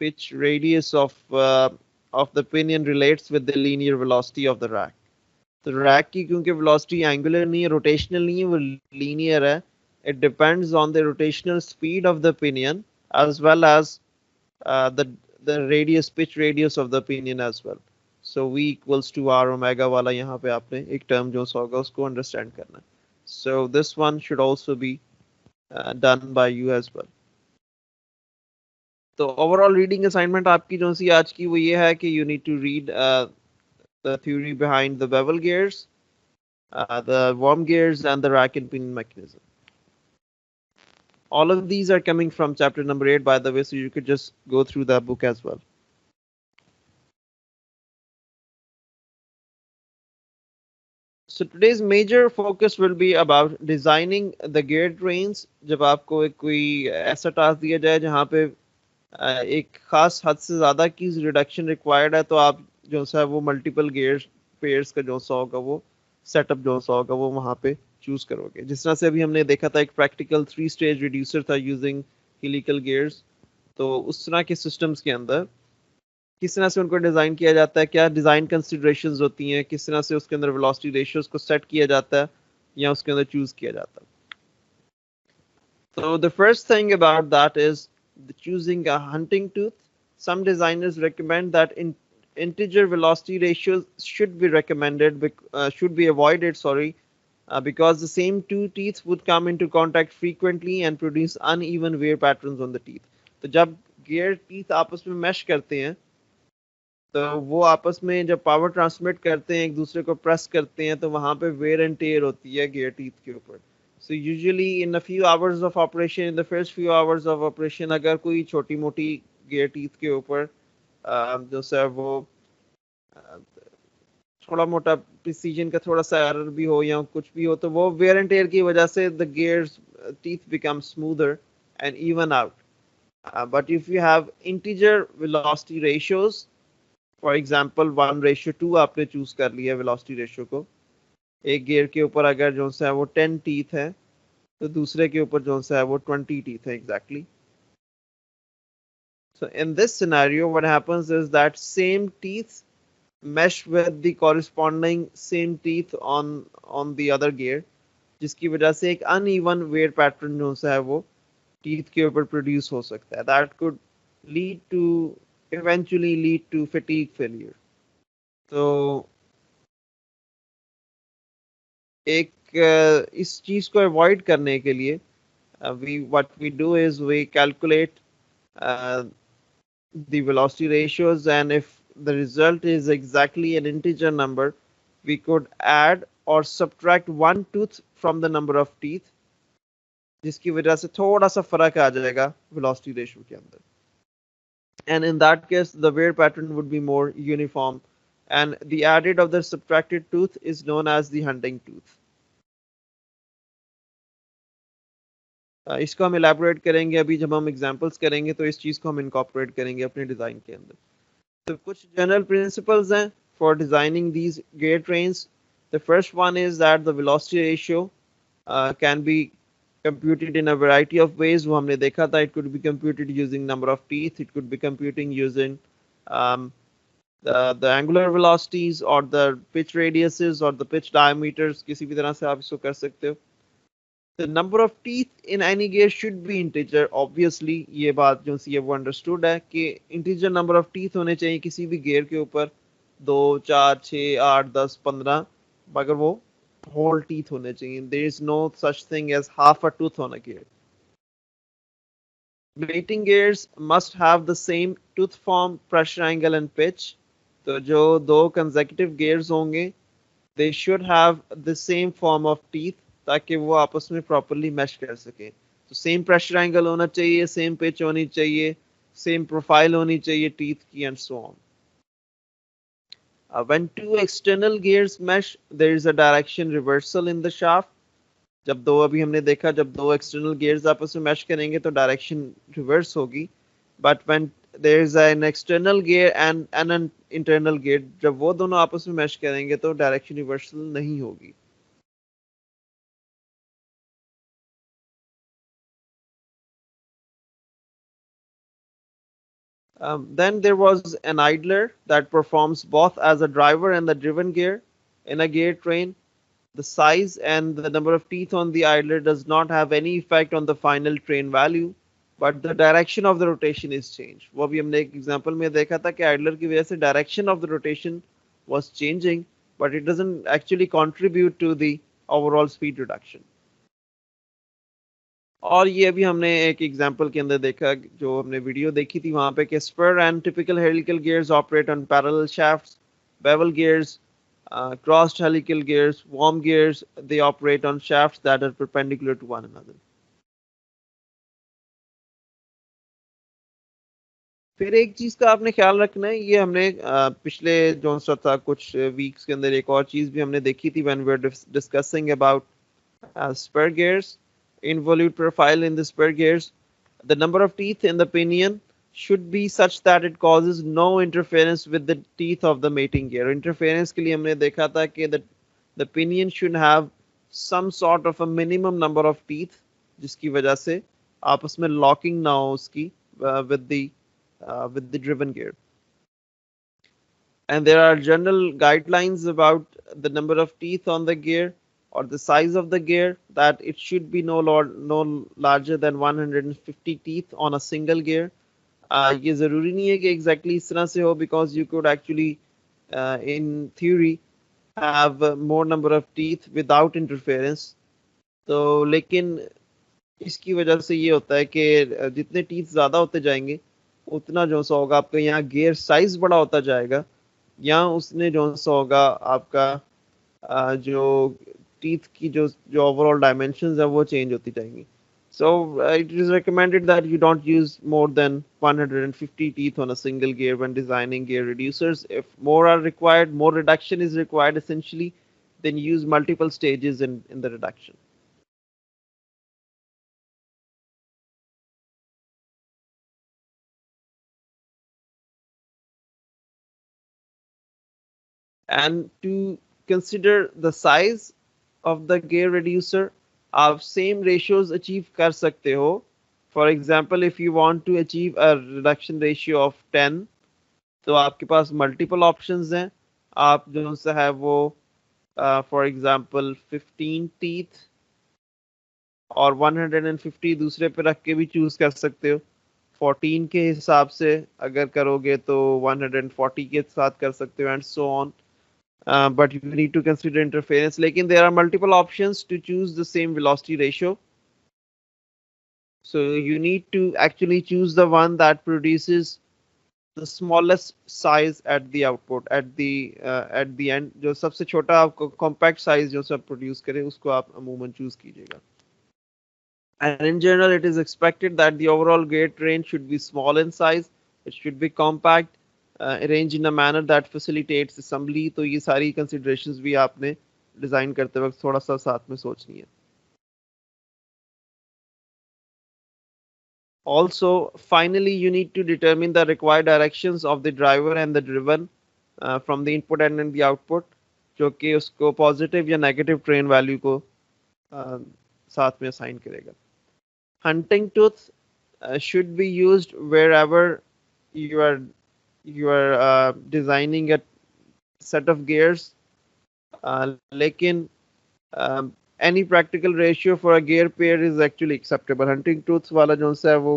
pitch radius of the pinion relates with the linear velocity of the rack. तो रैक की क्योंकि वेलोसिटी एंगुलर नहीं है, रोटेशनल नहीं है, वो लीनियर है. It depends on the rotational speed of the pinion as well as the radius, pitch radius of the pinion as well. So V equals to R omega वाला यहाँ पे आपने एक टर्म जो होगा उसको अंडरस्टैंड करना है. So this one should also be done by you as well. तो ओवरऑल रीडिंग असाइनमेंट आपकी जो सी आज की वो ये है कि you need to read the theory behind the bevel gears, the worm gears and the rack and pinion mechanism. All of these are coming from chapter number 8, by the way, so you could just go through that book as well. So today's major focus will be about designing the gear trains. जब आपको कोई ऐसा task दिया जाए जहाँ पे एक खास हद से ज़्यादा की रिडक्शन रिक्वायर्ड है तो आप जो सा वो मल्टीपल गेयर पेयर्स का जो सा होगा वो सेटअप जो सा होगा वो वहाँ पे चूज करोगे. जिस तरह से अभी हमने देखा था एक प्रैक्टिकल 3 स्टेज रिड्यूसर था यूजिंग हेलिकल गियर्स. तो उस तरह के सिस्टम्स के अंदर किस तरह से उनको डिजाइन किया जाता है, क्या डिजाइन कंसिडरेशंस होती हैं, किस तरह से उसके अंदर वेलोसिटी रेशियोज को सेट किया जाता है या उसके अंदर चूज किया जाता है. So the first thing about that is choosing a hunting tooth. Some designers recommend that integer velocity ratios should be avoided, because the same two teeth would come into contact frequently and produce uneven wear patterns on the teeth. तो जब gear teeth आपस में mesh करते हैं तो वो आपस में जब पावर ट्रांसमिट करते हैं एक दूसरे को प्रेस करते हैं तो वहां पे वेयर एंड टेयर होती है gear teeth के ऊपर. So usually in a few hours of operation, in the first few hours of operation, अगर कोई छोटी मोटी gear teeth के ऊपर जो सा वो थोड़ा मोटा प्रिसीजन का थोड़ा सा एरर भी हो या कुछ भी हो तो वो वेयर एंड टेयर की वजह से the gears teeth become smoother and even out. But if you have integer velocity ratios, for example 1:2 आपने चूज कर लिया velocity ratio को, एक गियर के ऊपर अगर जो सा है वो 10 टीथ है तो दूसरे के ऊपर जो सा है वो 20 टीथ है exactly. So in this scenario what happens is that same teeth mesh with the corresponding same teeth on the other gear, जिसकी वजह से एक uneven wear pattern जो सा है वो teeth के ऊपर produce हो सकता है. That could eventually lead to fatigue failure. तो एक इस चीज को अवॉइड करने के लिए what we do is we calculate the velocity ratios, and if the result is exactly an integer number, we could add or subtract one tooth from the number of teeth, जिसकी वजह से थोड़ा सा फर्क आ जाएगा velocity ratio के अंदर. And in that case the wear pattern would be more uniform, and the added of the subtracted tooth is known as the hunting tooth. इसको हम इलेबोरेट करेंगे अभी जब हम एग्जांपल्स करेंगे, तो इस चीज को हम इनकॉर्पोरेट करेंगे अपने डिजाइन के अंदर। तो कुछ जनरल प्रिंसिपल्स हैं for designing these gear trains. The first one is that the velocity ratio can be computed in a variety of ways. वो हमने देखा था, it could be computed using number of teeth, it could be computing using um, the angular velocities or the pitch radiuses or the pitch diameters, किसी भी तरह से आप इसको कर सकते हो। The number of teeth in any gear should be integer. Obviously ये बात जो सी है वो understood है कि integer number of teeth होने चाहिए किसी भी gear के ऊपर, 2, 4, 6, 8, 10, 15, मगर वो whole teeth होने चाहिए. There is no such thing as half a tooth on a gear. Mating gears must have the same tooth form, pressure angle and pitch. तो जो दो consecutive gears होंगे, they should have the same form of teeth ताकि वो आपस में properly match कर सके। तो सेम प्रेशर एंगल होना चाहिए, सेम पिच होनी चाहिए, सेम प्रोफाइल होनी चाहिए टीथ की, and so on. When two external gears mesh, there is a direction reversal in the shaft. जब दो, अभी हमने देखा जब दो external gears आपस में mesh करेंगे तो direction reverse होगी, but when there is an external gear and an internal gear, जब वो दोनों आपस में mesh करेंगे तो direction reversal नहीं होगी। Then there was an idler that performs both as a driver and the driven gear. In a gear train, the size and the number of teeth on the idler does not have any effect on the final train value, but the direction of the rotation is changed. वो भी हमने एक example में देखा था कि idler की वजह से direction of the rotation was changing, but it doesn't actually contribute to the overall speed reduction. और ये भी हमने एक एग्जांपल के अंदर देखा, जो हमने वीडियो देखी थी वहां पे, कि spur and typical helical gears operate on parallel shafts, bevel gears, crossed helical gears, worm gears, they operate on shafts that are perpendicular to one another. फिर एक चीज का आपने ख्याल रखना है, ये हमने पिछले जो सा था कुछ वीक्स के अंदर एक और चीज भी हमने देखी थी when we were discussing about spur gears. Involute profile in the spur gears, the number of teeth in the pinion should be such that it causes no interference with the teeth of the mating gear. Interference के लिए हमने देखा था कि the pinion should have some sort of a minimum number of teeth, जिसकी वजह से आपस में locking ना हो उसकी with the driven gear. And there are general guidelines about the number of teeth on the gear or the size of the gear, that it should be no larger than 150 teeth on a single gear. ये जरूरी नहीं है कि exactly इस तरह से हो, because you could actually in theory have more number of teeth without interference. तो लेकिन इसकी वजह से ये होता है कि जितने teeth ज्यादा होते जाएंगे उतना जो सा होगा आपका यहाँ gear size बड़ा होता जाएगा, या उसने जो सा होगा आपका जो टीथ की जो ओवरऑल डायमेंशंस है वो चेंज होती जाएंगी। So it is recommended that you don't use more than 150 teeth on a single gear when designing gear reducers. If more are required, more reduction is required essentially, then use multiple stages in the reduction. And to consider the size of the gear reducer, आप same ratios achieve कर सकते हो. For example, if you want to achieve a reduction ratio of 10, तो आपके पास multiple options हैं. आप जो सा है वो for example 15 teeth और 150 दूसरे पे रख के भी चूज कर सकते हो. 14 के हिसाब से अगर करोगे तो 140 के साथ कर सकते हो, and so on. But you need to consider interference. Lekin there are multiple options to choose the same velocity ratio. So you need to actually choose the one that produces the smallest size at the output, at the end. जो सबसे छोटा आपको compact size जो सब produce करे उसको आप अमूमन choose कीजिएगा. And in general, it is expected that the overall gear train should be small in size. It should be compact. Arranged in a manner that facilitates assembly. तो ये सारी considerations भी आपने डिजाइन करते वक्त थोड़ा सा साथ में सोचनी है. Also, finally, you need to determine the required directions of the driver and the driven from the input and the output, जो कि उसको पॉजिटिव या नेगेटिव ट्रेन वैल्यू को साथ में असाइन करेगा. Hunting tooth should be used wherever you are designing a set of gears. लेकिन any practical ratio for a gear pair is actually acceptable. Hunting tooth वाला जो है वो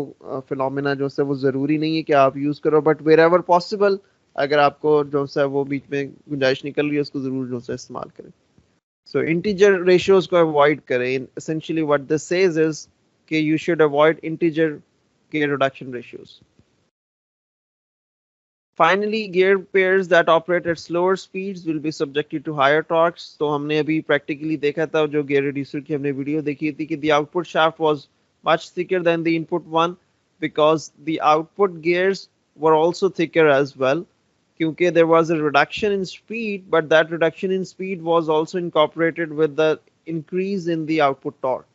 phenomena जो है वो जरूरी नहीं है कि आप यूज करो, but wherever possible अगर आपको जो है वो बीच में गुंजाइश निकल रही है उसको जरूर जो है इस्तेमाल करें. So integer ratios को avoid करें. Essentially what this says is कि you should avoid integer gear reduction ratios. Finally, gear pairs that operate at slower speeds will be subjected to higher torques. तो हमने अभी practically देखा था जो gear reducer की हमने वीडियो देखी थी कि the output shaft was much thicker than the input one because the output gears were also thicker as well. क्योंकि there was a reduction in speed, but that reduction in speed was also incorporated with the increase in the output torque.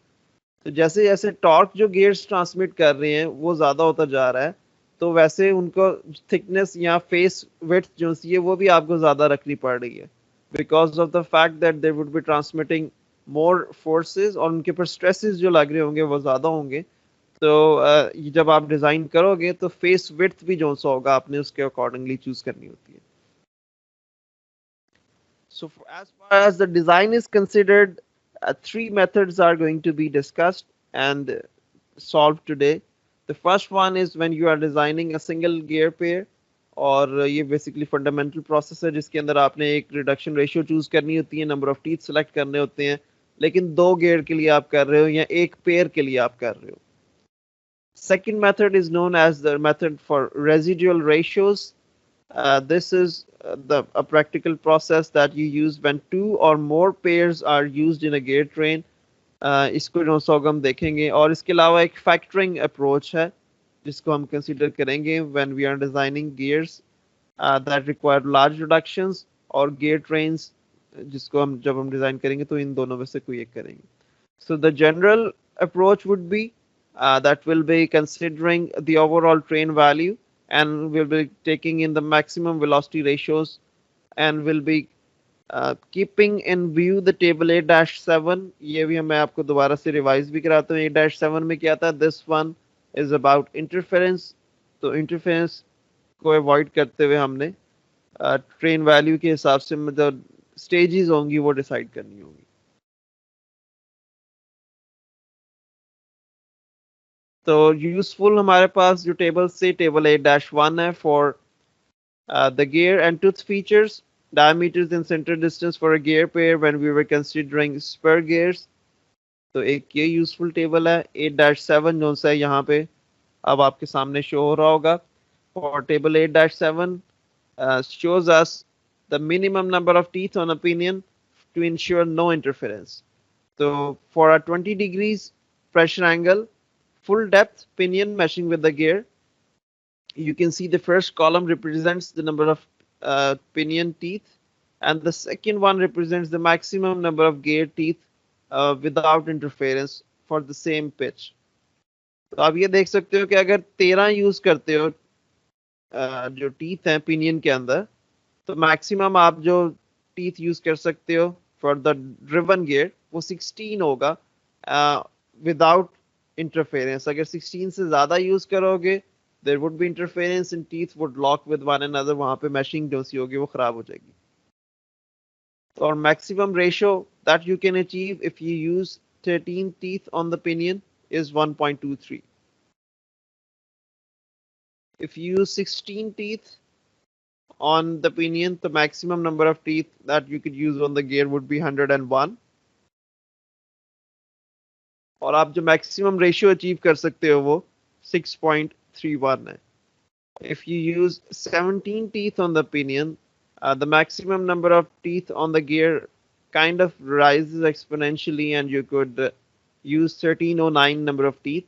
तो जैसे जैसे torque जो gears transmit कर रहे हैं वो ज़्यादा होता जा रहा है, तो वैसे उनको थिकनेस या फेस विड्थ जो है वो भी आपको ज़्यादा रखनी पड़ रही है because of the fact that they would be transmitting more forces और उनके पर स्ट्रेसेस जो लग रहे होंगे वो ज़्यादा होंगे. तो जब आप डिज़ाइन करोगे तो फेस विड्थ भी जो सा होगा आपने उसके अकॉर्डिंगली चूज करनी होती है. So as far as the design is considered, three methods are going to be discussed and solved today. The first one is when you are designing a single gear pair, और ये basically fundamental process है जिसके अंदर आपने एक reduction ratio choose करनी होती है, नंबर ऑफ टीथ सेलेक्ट करने होते हैं, लेकिन दो गेयर के लिए आप कर रहे हो या एक पेयर के लिए आप कर रहे हो. Second method is known as the method for residual ratios. This is a practical process that you use when two or more pairs are used in a gear train. इसको जो हम देखेंगे. और इसके अलावा एक फैक्टरिंग अप्रोच है जिसको हम कंसीडर करेंगे when we are designing gears that require large reductions और gear trains जिसको हम जब हम डिजाइन करेंगे तो इन दोनों में से कोई एक करेंगे. So the general approach would be that will be considering the overall train value and will be taking in the maximum velocity ratios and will be keeping in view the table 8-7. ये भी मैं आपको दोबारा से revise भी कराता हूँ. 8-7 में क्या था? This one is about interference. तो interference को अवॉइड करते हुए हमने ट्रेन वैल्यू के हिसाब से मतलब स्टेजेस होंगी वो डिसाइड करनी होगी. तो यूजफुल हमारे पास जो टेबल से टेबल 8-1 है for the gear and tooth features, diameters and center distance for a gear pair when we were considering spur gears. तो एक ये यूजफुल टेबल है. 8-7 जो सा यहाँ पे अब आपके सामने शो हो रहा होगा. For table 8-7 shows us the minimum number of teeth on a pinion to ensure no interference. So for a 20 degrees pressure angle, full depth pinion meshing with the gear, you can see the first column represents the number of pinion teeth and the second one represents the maximum number of gear teeth without interference for the same pitch. तो आप ये देख सकते हो कि अगर 13 use करते हो जो टीथ हैं पिनियन के अंदर, तो मैक्सिमम आप जो टीथ यूज कर सकते हो फॉर द ड्रिवन गियर वो 16 होगा विदाउट इंटरफेरेंस. अगर 16 से ज्यादा यूज करोगे there would be interference and teeth would lock with one another. वहां पे मैशिंग जो सी होगी वो खराब हो जाएगी. और maximum ratio that you can achieve if you use 13 teeth on the pinion is 1.23. If you use 16 teeth on the pinion, the maximum number of teeth that you could use on the gear would be 101. और आप जो maximum ratio achieve कर सकते हो वो 6.31 है. If you use 17 teeth on the pinion, the maximum number of teeth on the gear kind of rises exponentially and you could use 1309 number of teeth.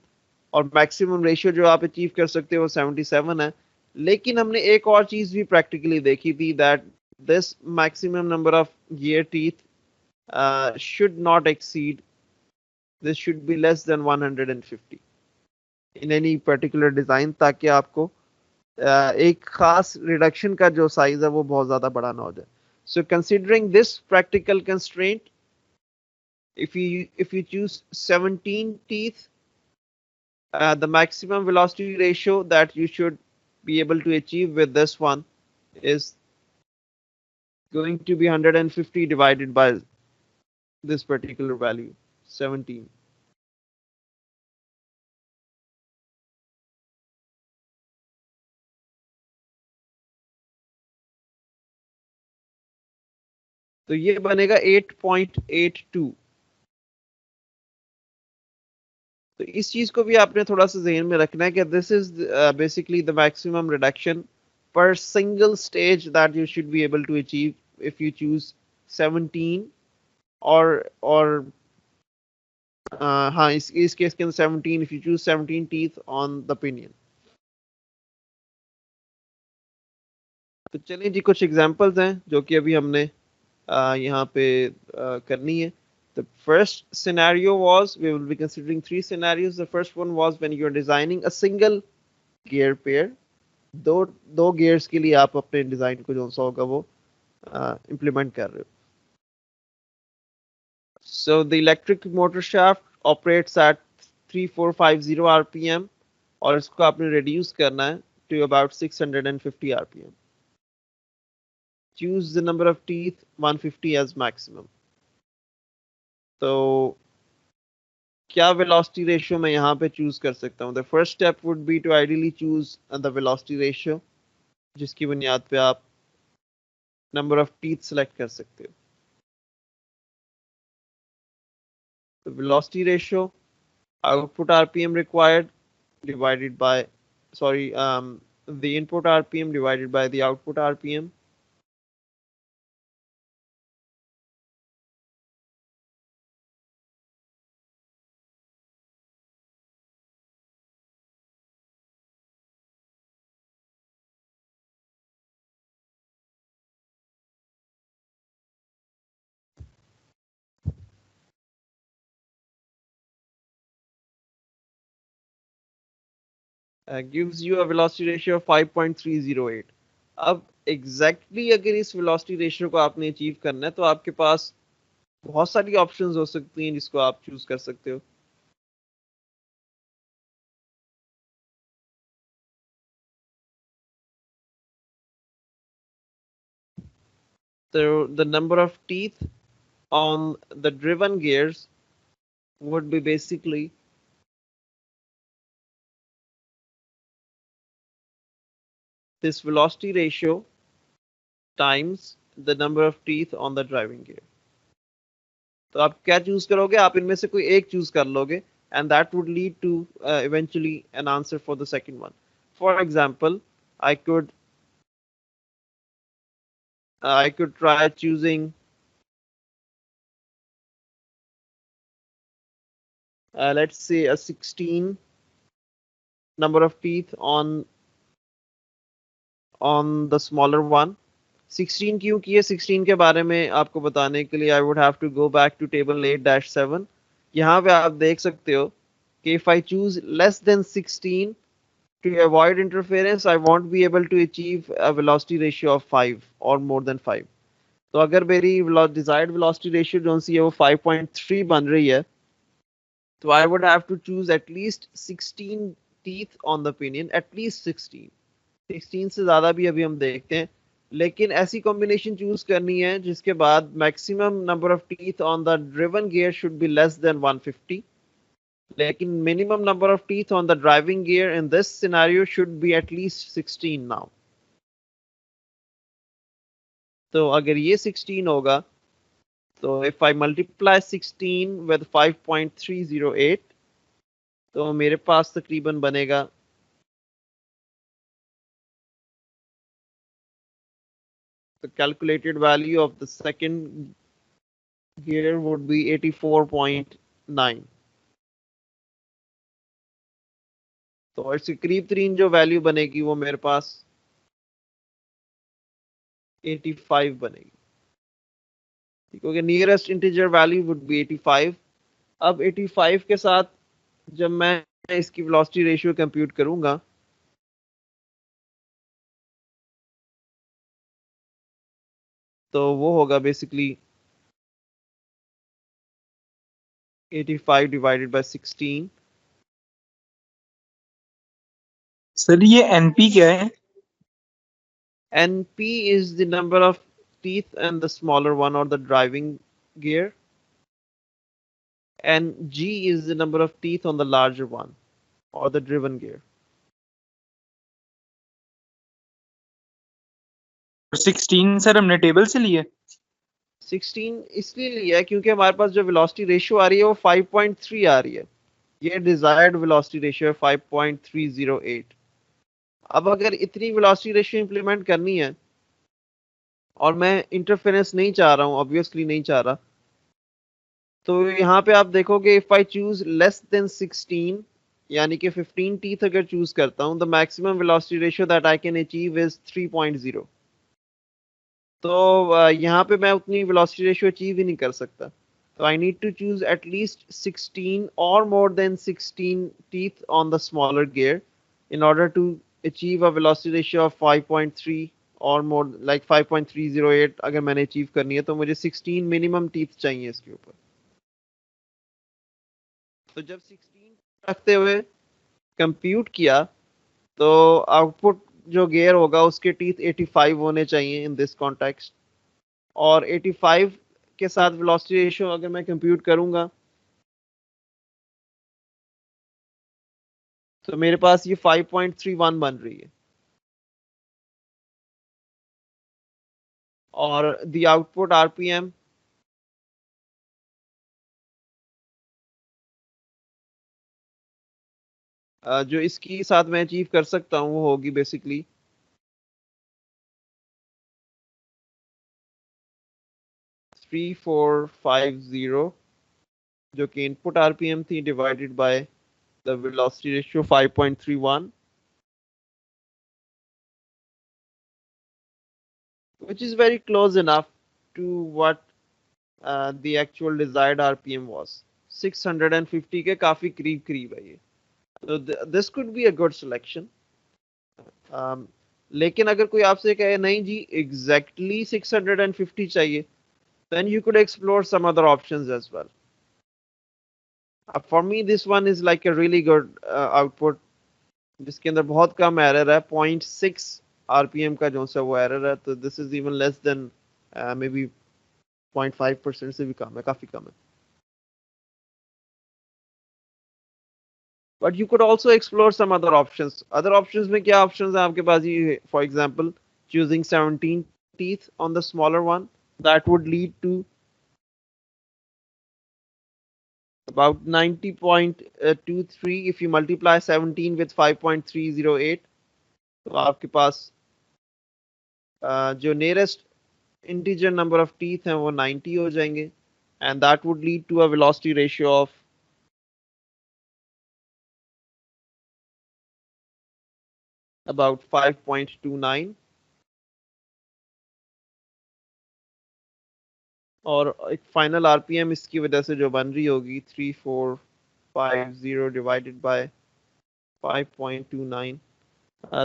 और maximum ratio जो आप achieve कर सकते हो 77 है. लेकिन हमने एक और चीज भी प्रैक्टिकली देखी थी that this maximum number of gear teeth should not exceed, this should be less than 150. in any particular design, ताकि आपको एक खास रिडक्शन का जो साइज है वो बहुत ज्यादा बड़ा ना हो जाए. So considering this practical constraint, if you choose 17 teeth, the maximum velocity ratio that you should be able to achieve with this one is going to be 150 divided by this particular value, 17. तो ये बनेगा 8.82. तो इस चीज को भी आपने थोड़ा सा ज़हन में रखना है कि this is basically the maximum reduction per single stage that you should be able to achieve if you choose 17 or हाँ इस केस के अंदर 17 if you choose 17 teeth on the pinion. तो चलिए जी कुछ एग्जांपल्स हैं जो कि अभी हमने यहाँ पे करनी है. The first scenario was, we will be considering three scenarios. The first one was when you are designing a single gear pair. दो gears के लिए आप अपने डिजाइन को जो सा होगा वो implement कर रहे हो. So the electric motor shaft operates at 3450 RPM और इसको आपने reduce करना है to about 650 RPM. Choose the number of teeth, 150 as maximum. तो क्या वेलोसिटी रेशियो मैं यहाँ पे चूज कर सकता हूँ? The first step would be to ideally choose the velocity ratio, जिसकी बुनियाद पे आप नंबर ऑफ टीथ सेलेक्ट कर सकते हो. तो velocity ratio, output RPM required divided by the input RPM divided by the output RPM. Gives you a velocity ratio of 5.308. अब exactly अगर इस वेलोसिटी रेशियो को आपने अचीव करना है तो आपके पास बहुत सारी ऑप्शंस हो सकती हैं जिसको आप चूज कर सकते हो. So the number of teeth on the driven gears would be basically this velocity ratio times the number of teeth on the driving gear. तो आप क्या चूज करोगे? आप इनमें से कोई एक चूज कर लोगे and that would lead to eventually an answer for the second one. For example, I could try choosing let's say a 16 number of teeth on the smaller one. 16 क्यों किए? 16 के बारे में आपको बताने के लिए I would have to go back to table 8-7. यहाँ पे आप देख सकते हो कि if I choose less than 16 to avoid interference, I won't be able to achieve a velocity ratio of 5 or more than 5. तो अगर मेरी desired velocity ratio जो सी है वो 5.3 बन रही है तो I would have to choose at least 16 teeth on the pinion, at least 16. 16 से ज्यादा भी अभी हम देखते हैं, लेकिन ऐसी कॉम्बिनेशन चूज करनी है जिसके बाद maximum number of teeth on the driven gear should be less than 150, लेकिन minimum number of teeth on the driving gear in this scenario should be at least 16 now. तो अगर ये 16 होगा तो if I multiply 16 with 5.308 तो मेरे पास तकरीबन बनेगा the calculated value of the second gear would be 84.9. तो इसके करीब तरीन जो वैल्यू बनेगी वो मेरे पास 85 बनेगी, क्योंकि nearest integer value would be 85. अब 85 के साथ जब मैं इसकी वेलोसिटी रेशियो कंप्यूट करूंगा तो वो होगा बेसिकली 85 डिवाइडेड बाय 16. सर ये एनपी क्या है? NP is the number of teeth and the smaller one, or the driving gear, and G is the number of teeth on the larger one, or the driven gear. 16 sir हमने table से लिए। 16 इसलिए लिया है क्योंकि हमारे पास जो velocity ratio आ रही है वो 5.3 आ रही है। ये डिजायर्ड वेलोसिटी रेशियो है 5.308। अब अगर इतनी वेलोसिटी रेशियो इंप्लीमेंट करनी है और मैं इंटरफेरेंस नहीं चाह रहा हूँ, ऑब्वियसली नहीं चाह रहा, तो यहाँ पे आप देखोगे if I choose less than 16 यानी कि 15 टीथ अगर चूज करता हूँ, the maximum velocity ratio that I can achieve is 3.0। तो यहाँ पे मैं उतनी वेलोसिटी रेशियो अचीव ही नहीं कर सकता। तो I need to choose at least 16 और more than 16 teeth on the smaller gear in order to achieve a velocity ratio of 5.3 or more, like 5.308 अगर मैंने अचीव करनी है तो मुझे 16 मिनिमम टीथ चाहिए इसके ऊपर। तो जब 16 रखते हुए कंप्यूट किया तो आउटपुट जो गियर होगा उसके टीथ 85 होने चाहिए इन दिस कॉन्टेक्स्ट, और 85 के साथ वेलोसिटी रेशियो अगर मैं कंप्यूट करूंगा तो मेरे पास ये 5.31 बन रही है, और द आउटपुट आरपीएम जो इसकी साथ मैं अचीव कर सकता हूँ वो होगी बेसिकली 3450, जो कि इनपुट आरपीएम थी divided by the velocity ratio 5.31, which is very close enough to what the actual desired RPM was. 650 के काफी करीब करीब है ये। So this could be a good selection. लेकिन अगर कोई आपसे कहे नहीं जी exactly 650 चाहिए, then you could explore some other options as well. For me this one is like a really good output जिसके अंदर बहुत कम एरर है, 0.6 आरपीएम का जो सा वो एरर है, तो this is even less than maybe 0.5% से भी कम है, काफी कम है। But you could also explore some other options. Other options में क्या ऑप्शंस हैं आपके पास? ये for example choosing 17 teeth on the smaller one, that would lead to about 90.23 if you multiply 17 with 5.308, तो आपके पास जो nearest integer number of teeth हैं वो 90 हो जाएंगे, and that would lead to a velocity ratio of about 5.29, और एक फाइनल आरपीएम इसकी वजह से जो बन रही होगी 3450 divided by 5.29,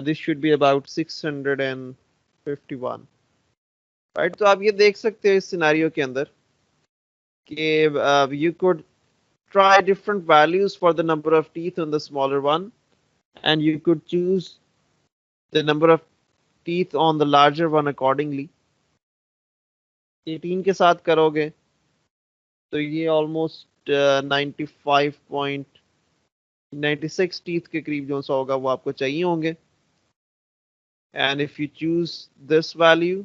this should be about 651, right. तो आप ये देख सकते हो इस सिनेरियो के अंदर कि you could try different values for the number of teeth on the smaller one, and you could choose the number of teeth on the larger one accordingly. 18 के साथ करोगे तो ये ऑलमोस्ट 95.96 टीथ के करीब जो सा होगा वो आपको चाहिए होंगे, and if you choose this value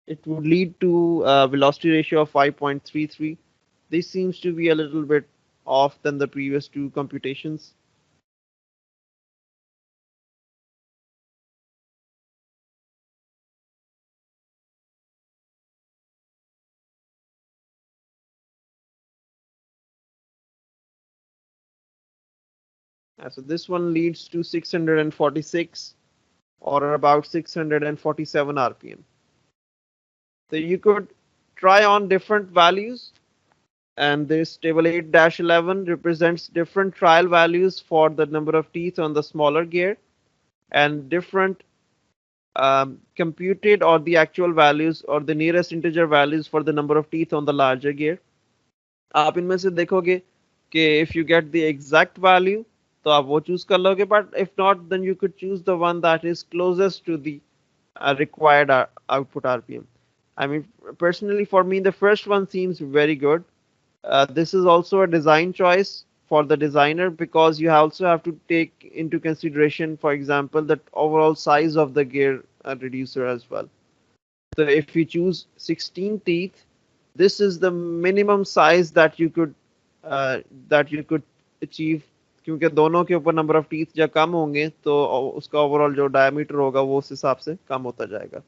it would lead to a velocity ratio of 5.33. This seems to be a little bit off than the previous two computations. So this one leads to 646 or about 647 RPM. So you could try on different values And this table 8-11 represents different trial values for the number of teeth on the smaller gear and different computed or the actual values or the nearest integer values for the number of teeth on the larger gear. आप इनमें से देखोगे कि if you get the exact value तो आप वो choose कर लोगे, but if not then you could choose the one that is closest to the required output RPM. I mean, personally for me the first one seems very good. This is also a design choice for the designer because you also have to take into consideration, for example, the overall size of the gear reducer as well. So if you choose 16 teeth, this is the minimum size that you could achieve, क्योंकि दोनों के ऊपर number of teeth जब कम होंगे तो उसका overall जो diameter होगा वो उस हिसाब से कम होता जाएगा.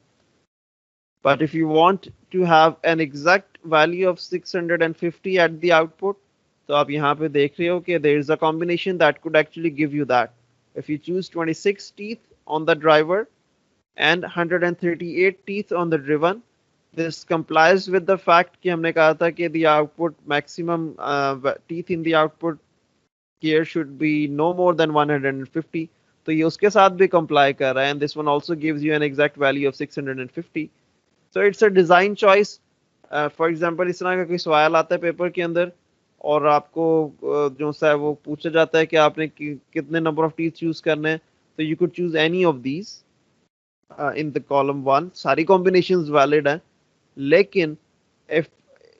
But if you want to have an exact value of 650 at the output, तो आप यहाँ पे देख रहे हो कि there is a combination that could actually give you that. If you choose 26 teeth on the driver and 138 teeth on the driven, this complies with the fact कि हमने कहा था कि the output maximum teeth in the output gear should be no more than 150. तो ये उसके साथ भी comply कर रहा है, and this one also gives you an exact value of 650. So it's a design choice. For example, इस तरह का कोई सवाल आता है पेपर के अंदर और आपको जो सा है वो पूछा जाता है कि आपने कितने नंबर ऑफ टीथ चूज करने हैं, तो you could choose any of these in the column 1. सारी combinations valid हैं, लेकिन if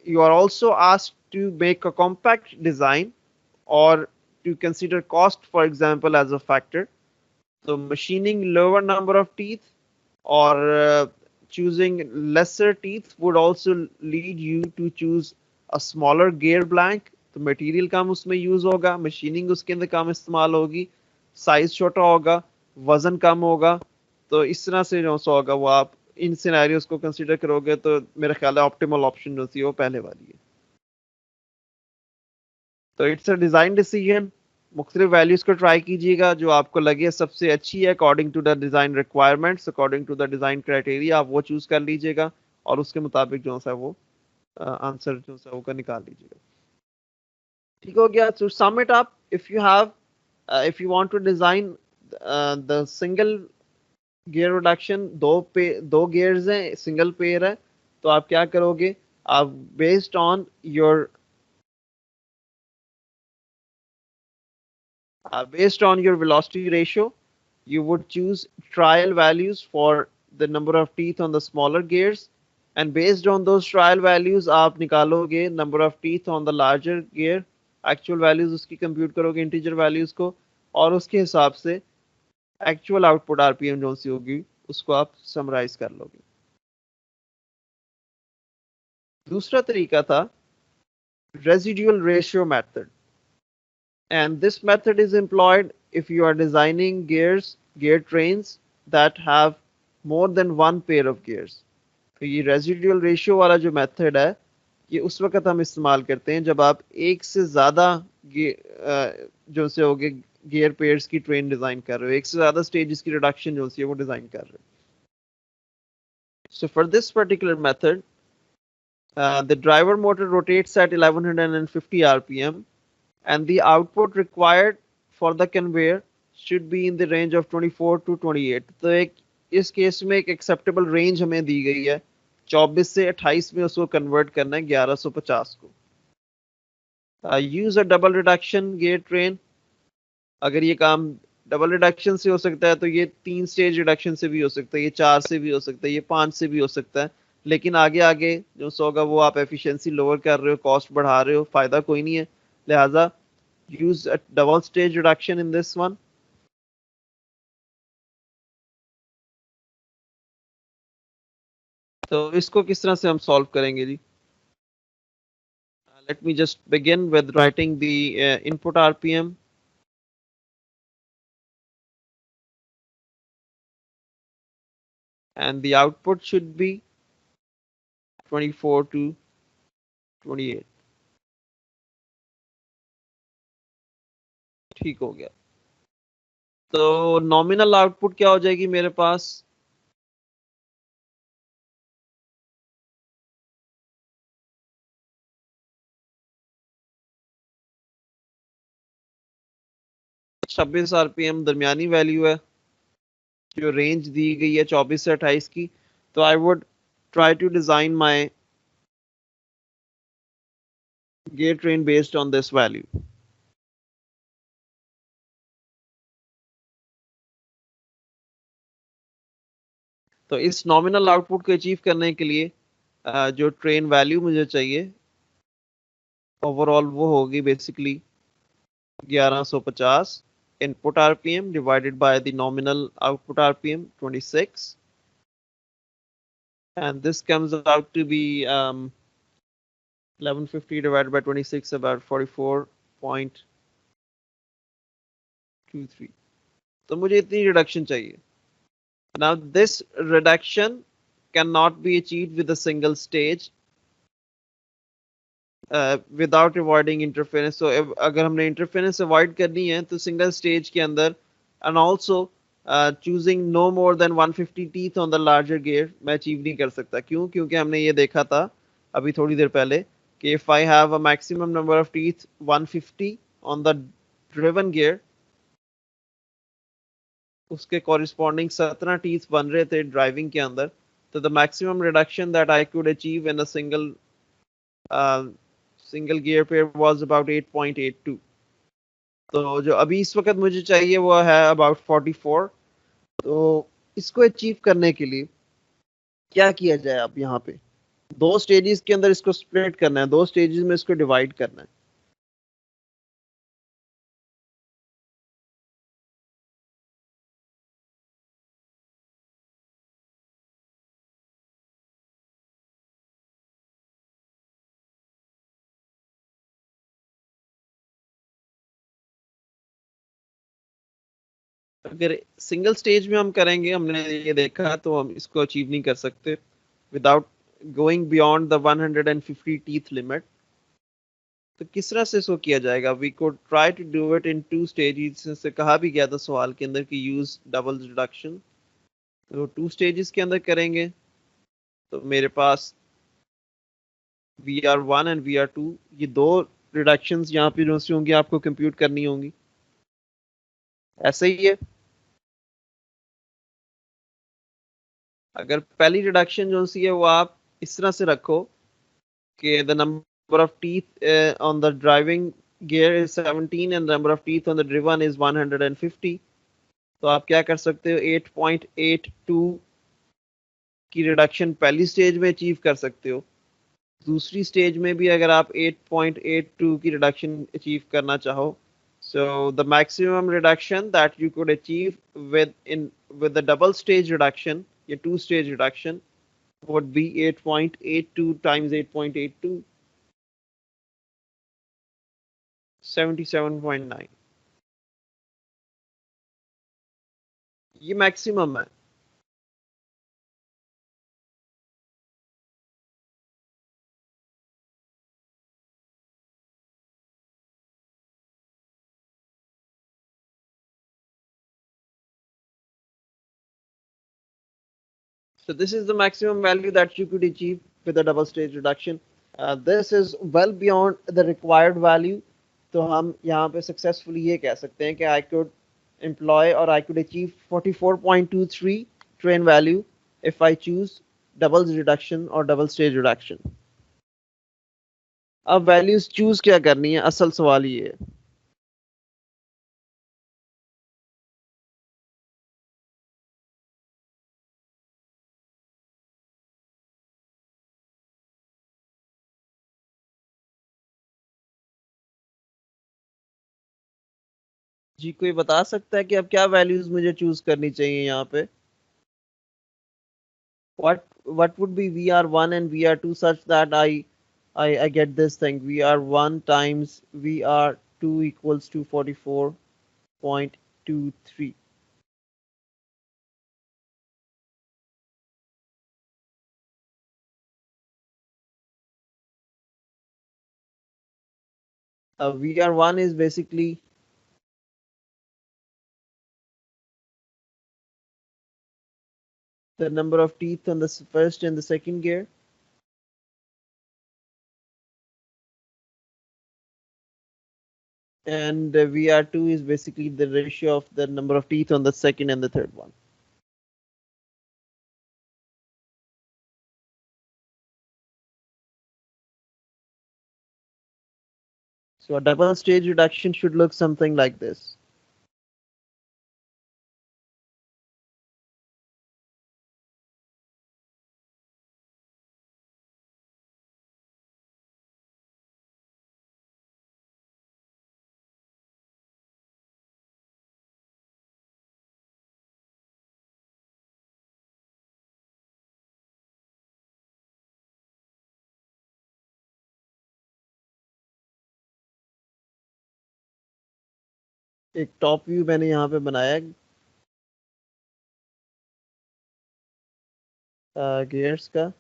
you are also asked to make a compact design or to consider cost, for example, as a factor, so machining lower number of teeth or choosing lesser teeth would also lead you to choose a smaller gear blank. तो material कम उसमें use होगा, machining उसके अंदर कम इस्तेमाल होगी, size छोटा होगा, वजन कम होगा. तो इस तरह से जो सा होगा वो आप इन सिनेरियोस को कंसीडर करोगे तो मेरा ख्याल है ऑप्टिमल ऑप्शन जो थी वो पहले वाली है. तो इट्स अ डिजाइन डिसीजन. मुख्तलिफ वैल्यूज को ट्राई कीजिएगा जो आपको लगे सबसे अच्छी है according to the design requirements, according to the design criteria, आप वो चूज कर लीजिएगा और उसके मुताबिक जो सा वो आंसर जो सा वो का निकाल लीजिएगा. ठीक हो गया. To sum it up, if you want to design the single gear reduction, दो gears हैं, single pair है, तो आप क्या करोगे, आप based on your velocity ratio, you would choose trial values for the number of teeth on the smaller gears, and based on those trial values आप निकालोगे number of teeth on the larger gear, actual values उसकी compute करोगे integer values को, और उसके हिसाब से actual output RPM जो सी होगी उसको आप summarize कर लोगे. दूसरा तरीका था residual ratio method. And this method is employed if you are designing gear trains that have more than one pair of gears. तो ये रेजिडुअल रेशियो वाला जो मेथड है ये उस वक्त हम इस्तेमाल करते हैं जब आप एक से ज्यादा जो से होगे गियर पेयर्स की ट्रेन डिजाइन कर रहे हो, एक से ज्यादा स्टेजेस की रिडक्शन जो सी है वो डिजाइन कर रहे हो. So for this particular method, the driver motor rotates at 1150 RPM and the output required for the conveyor should be in the range of 24 to 28. तो एक इस केस में एक एक्सेप्टेबल रेंज हमें दी गई है, 24 से 28 में उसको कन्वर्ट करना है 1150 को. Use a double reduction gear train. अगर ये काम डबल रिडक्शन से हो सकता है तो ये 3 स्टेज रिडक्शन से भी हो सकता है, ये 4 से भी हो सकता है, ये 5 से भी हो सकता है, लेकिन आगे आगे जो होगा वो आप एफिशिएंसी लोअर कर रहे हो, कॉस्ट बढ़ा रहे हो, फायदा कोई नहीं है. लिहाजा use a double stage reduction in this one. तो इसको किस तरह से हम सॉल्व करेंगे जी? Let me just begin with writing the input RPM. And the output should be 24 to 28. ठीक हो गया. तो नॉमिनल आउटपुट क्या हो जाएगी मेरे पास? 26 RPM दरमियानी वैल्यू है, जो रेंज दी गई है 24 से 28 की, तो I would try to design my gear train based on this value. तो इस नॉमिनल आउटपुट को अचीव करने के लिए जो ट्रेन वैल्यू मुझे चाहिए ओवरऑल वो होगी basically 1150 input RPM divided by the nominal output RPM 26, and this comes out to be 1150 divided by 26 about 44.23. तो मुझे इतनी रिडक्शन चाहिए. Now this reduction cannot be achieved with a single stage without avoiding interference. So अगर हमने interference avoid करनी है तो single stage के अंदर and also choosing no more than 150 teeth on the larger gear मैं achieve नहीं कर सकता. क्यों? क्योंकि हमने ये देखा था अभी थोड़ी देर पहले कि if I have a maximum number of teeth 150 on the driven gear, उसके कॉरिस्पॉन्डिंग 17 टीथ बन रहे थे ड्राइविंग के अंदर, तो the maximum reduction that I could achieve in a single gear pair was about 8.82. तो जो अभी इस वक्त मुझे चाहिए वो है अबाउट 44. तो इसको अचीव करने के लिए क्या किया जाए? अब यहाँ पे दो स्टेजेस के अंदर इसको स्प्लिट करना है, दो स्टेजेस में इसको डिवाइड करना है. अगर सिंगल स्टेज में हम करेंगे, हमने ये देखा, तो हम इसको अचीव नहीं कर सकते without going beyond the 150 teeth limit. तो किस तरह से इसको किया जाएगा? We could try to do it in 2 stages. से कहा भी गया था सवाल के अंदर कि यूज डबल रिडक्शन. तो 2 स्टेजेस के अंदर करेंगे. तो मेरे पास VR1 एंड VR2 ये दो रिडक्शंस यहाँ पे जो सी होंगी आपको कंप्यूट करनी होंगी. ऐसे ही है. अगर पहली रिडक्शन जो सी है वो आप इस तरह से रखो कि the number of teeth on the driving gear is 17 and the number of teeth on the driven is 150. तो आप क्या कर सकते हो? 8.82 की रिडक्शन पहली स्टेज में अचीव कर सकते हो. दूसरी स्टेज में भी अगर आप 8.82 की रिडक्शन अचीव करना चाहो, so the maximum reduction that you could achieve with the double stage reduction, या 2 stage reduction, would be 8.82 times 8.82, 77.9. ये मैक्सिमम है. So this is the maximum value that you could achieve with a double stage reduction. This is well beyond the required value. तो हम यहाँ पे successfully ये कह सकते हैं कि I could employ or I could achieve 44.23 train value if I choose double reduction or double stage reduction. अब values choose क्या करनी है, असल सवाल ये है. जी कोई बता सकता है कि अब क्या वैल्यूज मुझे चूज करनी चाहिए यहाँ पे? What would be VR1 and VR2 such that I get this thing? VR1 times VR2 equals to 44.23. VR1 is basically the number of teeth on the first and the second gear. and VR2 is basically the ratio of the number of teeth on the second and the third one. So a double stage reduction should look something like this. एक top view मैंने यहाँ पे बनाया gears का.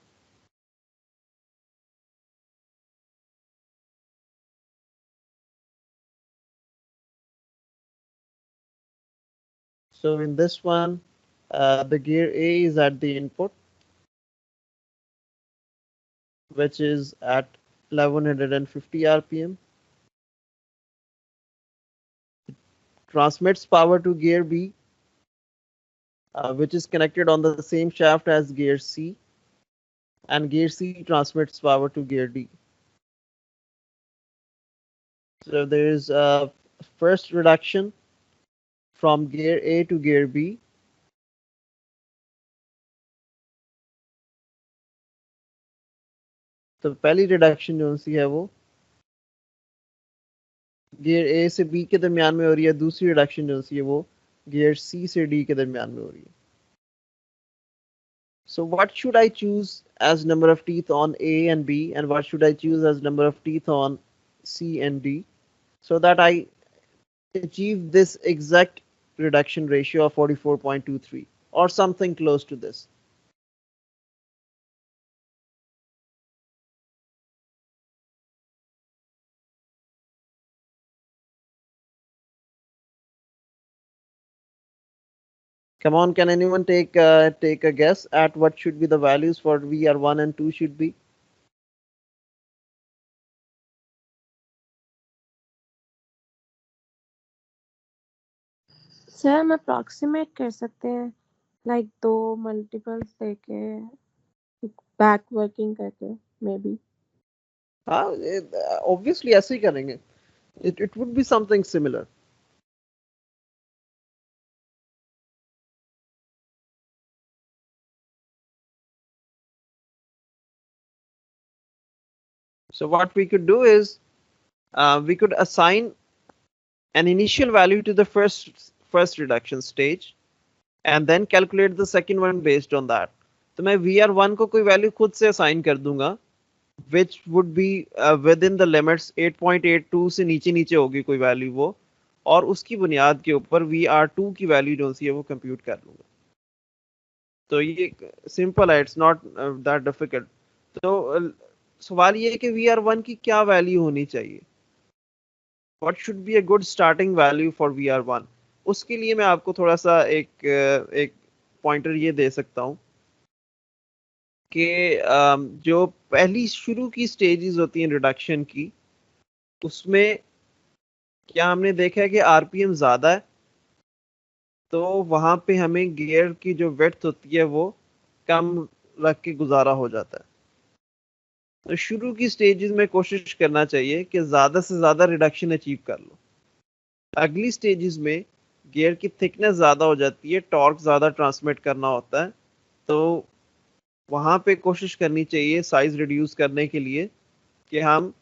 So in this one, the gear A is at the input, which is at 1150 RPM. It transmits power to gear B, which is connected on the same shaft as gear C, and gear C transmits power to gear D. So there is a first reduction from gear A to gear B. तो पहली reduction जो सी है वो gear ए से B के दरमियान में हो रही है, दूसरी रिडक्शन जो सी है वो गियर सी से डी के दरमियान में हो रही है. So what should I choose as number of teeth on A and B, and what should I choose as number of teeth on C and D, so that I achieve this exact reduction ratio of 44.23 or something close to this. Come on, can anyone take a guess at what should be the values for VR1 and 2 should be? Sir हम approximate कर सकते हैं, like 2 multiples लेके back working करके may be. हाँ, obviously ऐसे ही करेंगे. It would be something similar. So what we could do is we could assign an initial value to the first reduction stage and then calculate the second one based on that. तो मैं VR1 को कोई value खुद से assign कर दूंगा which would be within the limits 8.82 से नीचे होगी कोई वैल्यू वो, और उसकी बुनियाद के ऊपर VR2 की वैल्यू जो सी है वो कंप्यूट कर लूंगा. तो ये सिंपल है, इट्स नॉट दैट डिफिकल्ट. तो सवाल ये है कि VR1 की क्या वैल्यू होनी चाहिए, what should be a good starting value for VR1. उसके लिए मैं आपको थोड़ा सा एक पॉइंटर ये दे सकता हूँ कि जो पहली शुरू की स्टेजेस होती हैं रिडक्शन की, उसमें क्या हमने देखा है कि आरपीएम ज़्यादा है, तो वहाँ पे हमें गियर की जो विड्थ होती है वो कम रख के गुजारा हो जाता है. तो शुरू की स्टेजेस में कोशिश करना चाहिए कि ज़्यादा से ज़्यादा रिडक्शन अचीव कर लो. अगली स्टेजेस में गियर की थिकनेस ज़्यादा हो जाती है, टॉर्क ज़्यादा ट्रांसमिट करना होता है, तो वहाँ पे कोशिश करनी चाहिए साइज रिड्यूस करने के लिए कि हम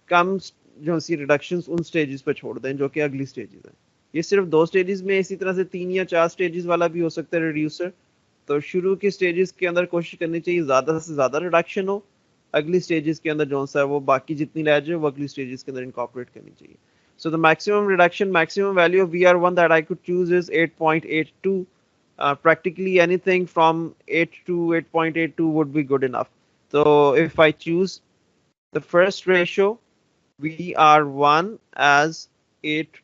कम जो सी रिडक्शंस उन स्टेजेस पे छोड़ दें जो कि अगली स्टेजेस हैं. ये सिर्फ 2 स्टेजेस में, इसी तरह से 3 या 4 स्टेजेस वाला भी हो सकता है रिड्यूसर. तो शुरू के स्टेजेस के अंदर कोशिश करनी चाहिए ज़्यादा से ज़्यादा रिडक्शन हो, अगली स्टेजेस के अंदर जो सा है वो बाकी जितनी रह जाए वो अगली स्टेजेस के अंदर इनकॉर्पोरेट करनी चाहिए. So the maximum value of VR1 that I could choose is 8.82. Practically anything from 8 to 8.82 would be good enough. So if I choose the first ratio VR1 as 8,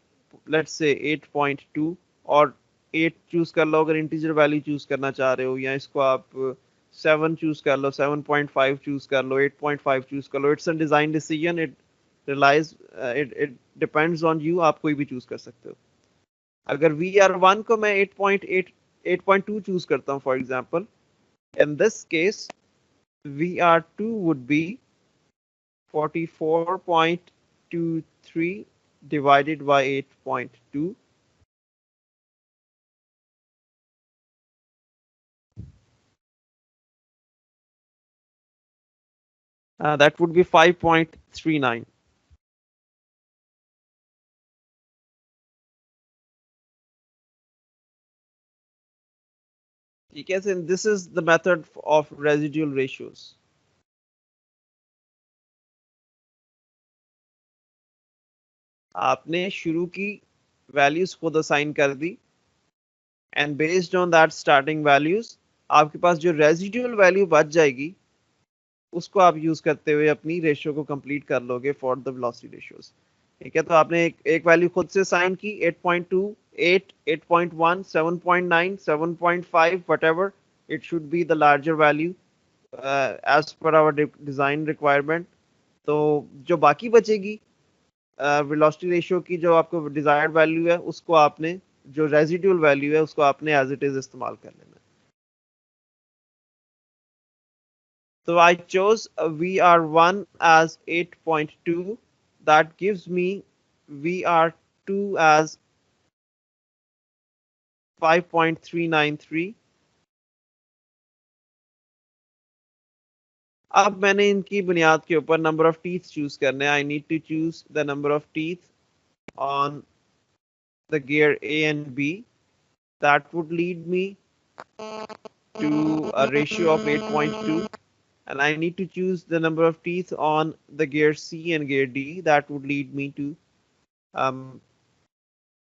let's say 8.2 और 8 choose कर लो अगर integer value choose करना चाह रहे हो, या इसको आप 7 चूज कर लो, 7.5 चूज कर लो, 8.5 चूज कर लो. It's a design decision. It relies it depends on you, आप कोई भी चूज कर सकते हो। अगर VR1 को मैं 8.2 चूज करता हूँ for example, in this case VR2 would be 44.23 divided by 8.2. That would be 5.39. ठीक है, and this is the method of residual ratios. आपने शुरू की वैल्यूज खुद असाइन कर दी and based on that starting values आपके पास जो रेजिडुअल वैल्यू बच जाएगी उसको आप यूज करते हुए अपनी रेशियो को कंप्लीट कर लोगे फॉर द वेलोसिटी रेशियोज। ठीक है, तो आपने एक वैल्यू खुद से असाइन की 8.2, 8, 8.1, 7.9, 7.5, whatever it should be the larger value as per our design requirement। तो जो बाकी बचेगी वेलोसिटी रेशियो की जो आपको डिजायर्ड वैल्यू है उसको आपने जो रेजिडुअल वैल्यू है उसको आपने एज इट इज इस्तेमाल कर लेना। So I chose VR1 as 8.2. That gives me VR2 as 5.393. अब मैंने इनकी बुनियाद के ऊपर नंबर ऑफ टीथ चूज करने हैं। I need to choose the number of teeth on the gear A and B. That would lead me to a ratio of 8.2. And I need to choose the number of teeth on the gear C and gear D. That would lead me to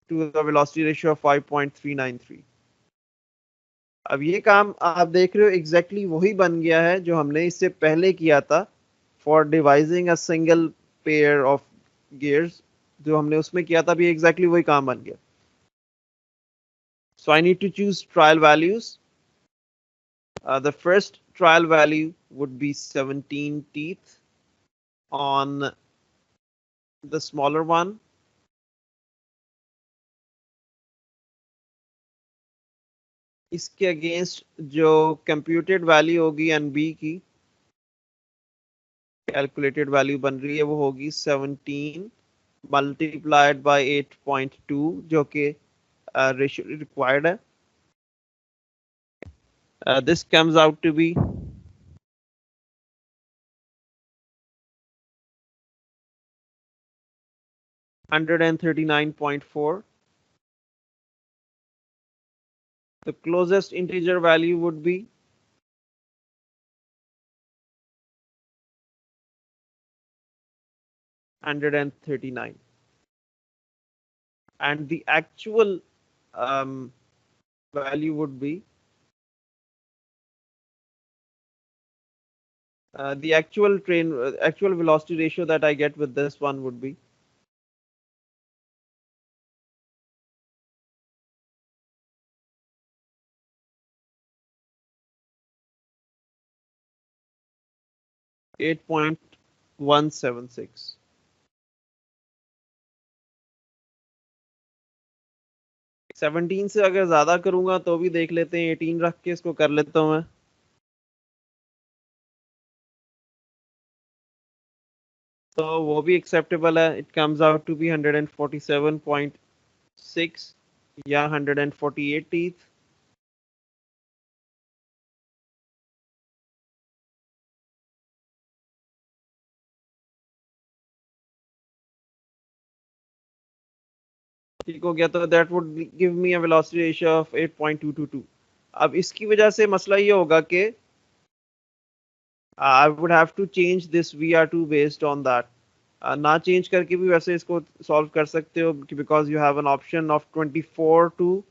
the velocity ratio of 5.393. अब ये काम आप देख रहे हो exactly वही बन गया है जो हमने इससे पहले किया था for devising a single pair of gears. जो हमने उसमें किया था भी एग्जैक्टली वही काम बन गया। So I need to choose trial values. The first trial value would be 17 teeth on the smaller one. इसके अगेंस्ट जो कंप्यूटेड वैल्यू होगी एनबी की कैलकुलेटेड वैल्यू बन रही है वो होगी 17 मल्टीप्लाइड बाय 8.2 जो कि रेशियो रिक्वायर्ड है। This comes out to be 139.4. The closest integer value would be 139, and the actual value would be the actual velocity ratio that I get with this one would be 8.176. Seventeen से अगर ज्यादा करूंगा तो भी देख लेते हैं, 18 रख के इसको कर लेता हूं मैं। तो वो भी एक्सेप्टेबल है। It comes out to be 147.6 या 148 टीथ। ठीक हो गया, तो that would give me a velocity ratio of 8.222। अब इसकी वजह से मसला ये होगा कि I would have to change this VR2 based on that. ना चेंज करके भी वैसे इसको सॉल्व कर सकते हो because you have an option of 24 to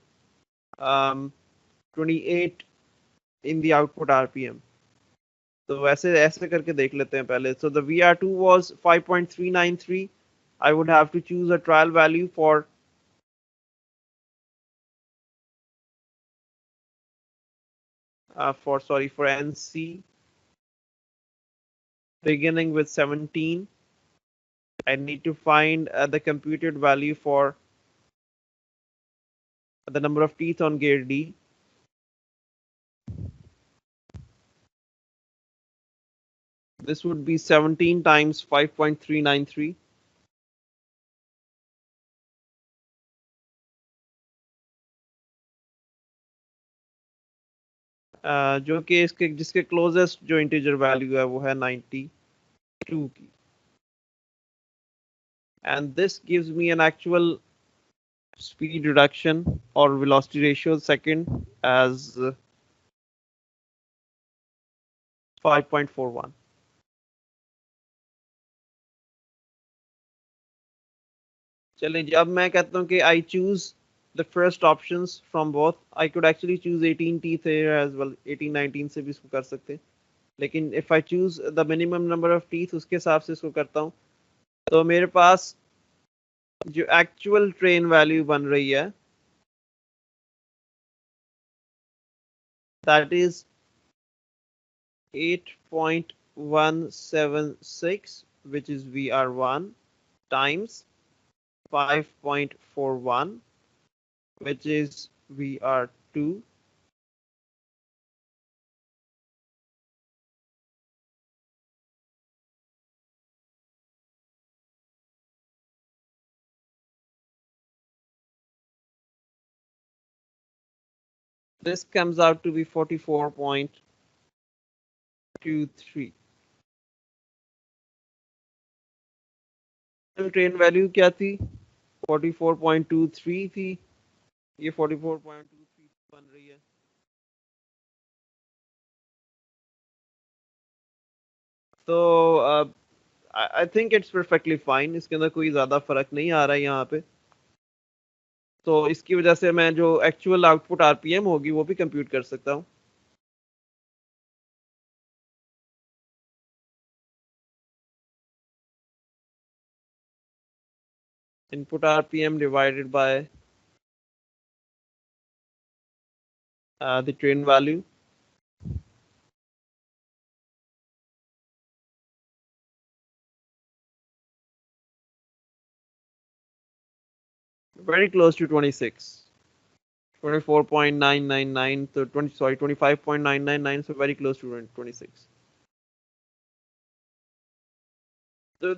28 in the output RPM। तो वैसे ऐसे करके देख लेते हैं पहले। So the VR2 was 5.393। I would have to choose a trial value for NC beginning with 17 I need to find the computed value for the number of teeth on gear D. This would be 17 times 5.393. जो कि इसके जिसके closest जो integer value है वो है 92 की. And this gives me an actual speed reduction or velocity ratio second as 5.41. चलिए जी, अब मैं कहता हूँ कि I choose the first options from both. I could actually choose 18 teeth here as well. 18 19 से भी इसको कर सकते हैं, लेकिन if I choose the minimum number of teeth उसके हिसाब से इसको करता हूँ. तो मेरे पास जो एक्चुअल ट्रेन वैल्यू बन रही है that is 8.176, which is VR1 times 5.41, which is VR2, this comes out to be 44.23. Train value क्या थी? 44.23 थी. ये 44.23 बन रही है. तो I think it's perfectly fine. इसके अंदर कोई ज़्यादा फर्क नहीं आ रहा है यहाँ पे. तो इसकी वजह से मैं जो एक्चुअल आउटपुट आरपीएम होगी वो भी कंप्यूट कर सकता हूँ. Input RPM divided by the train value. Very close to 26. 24.999, so 25.999, so very close to 26. So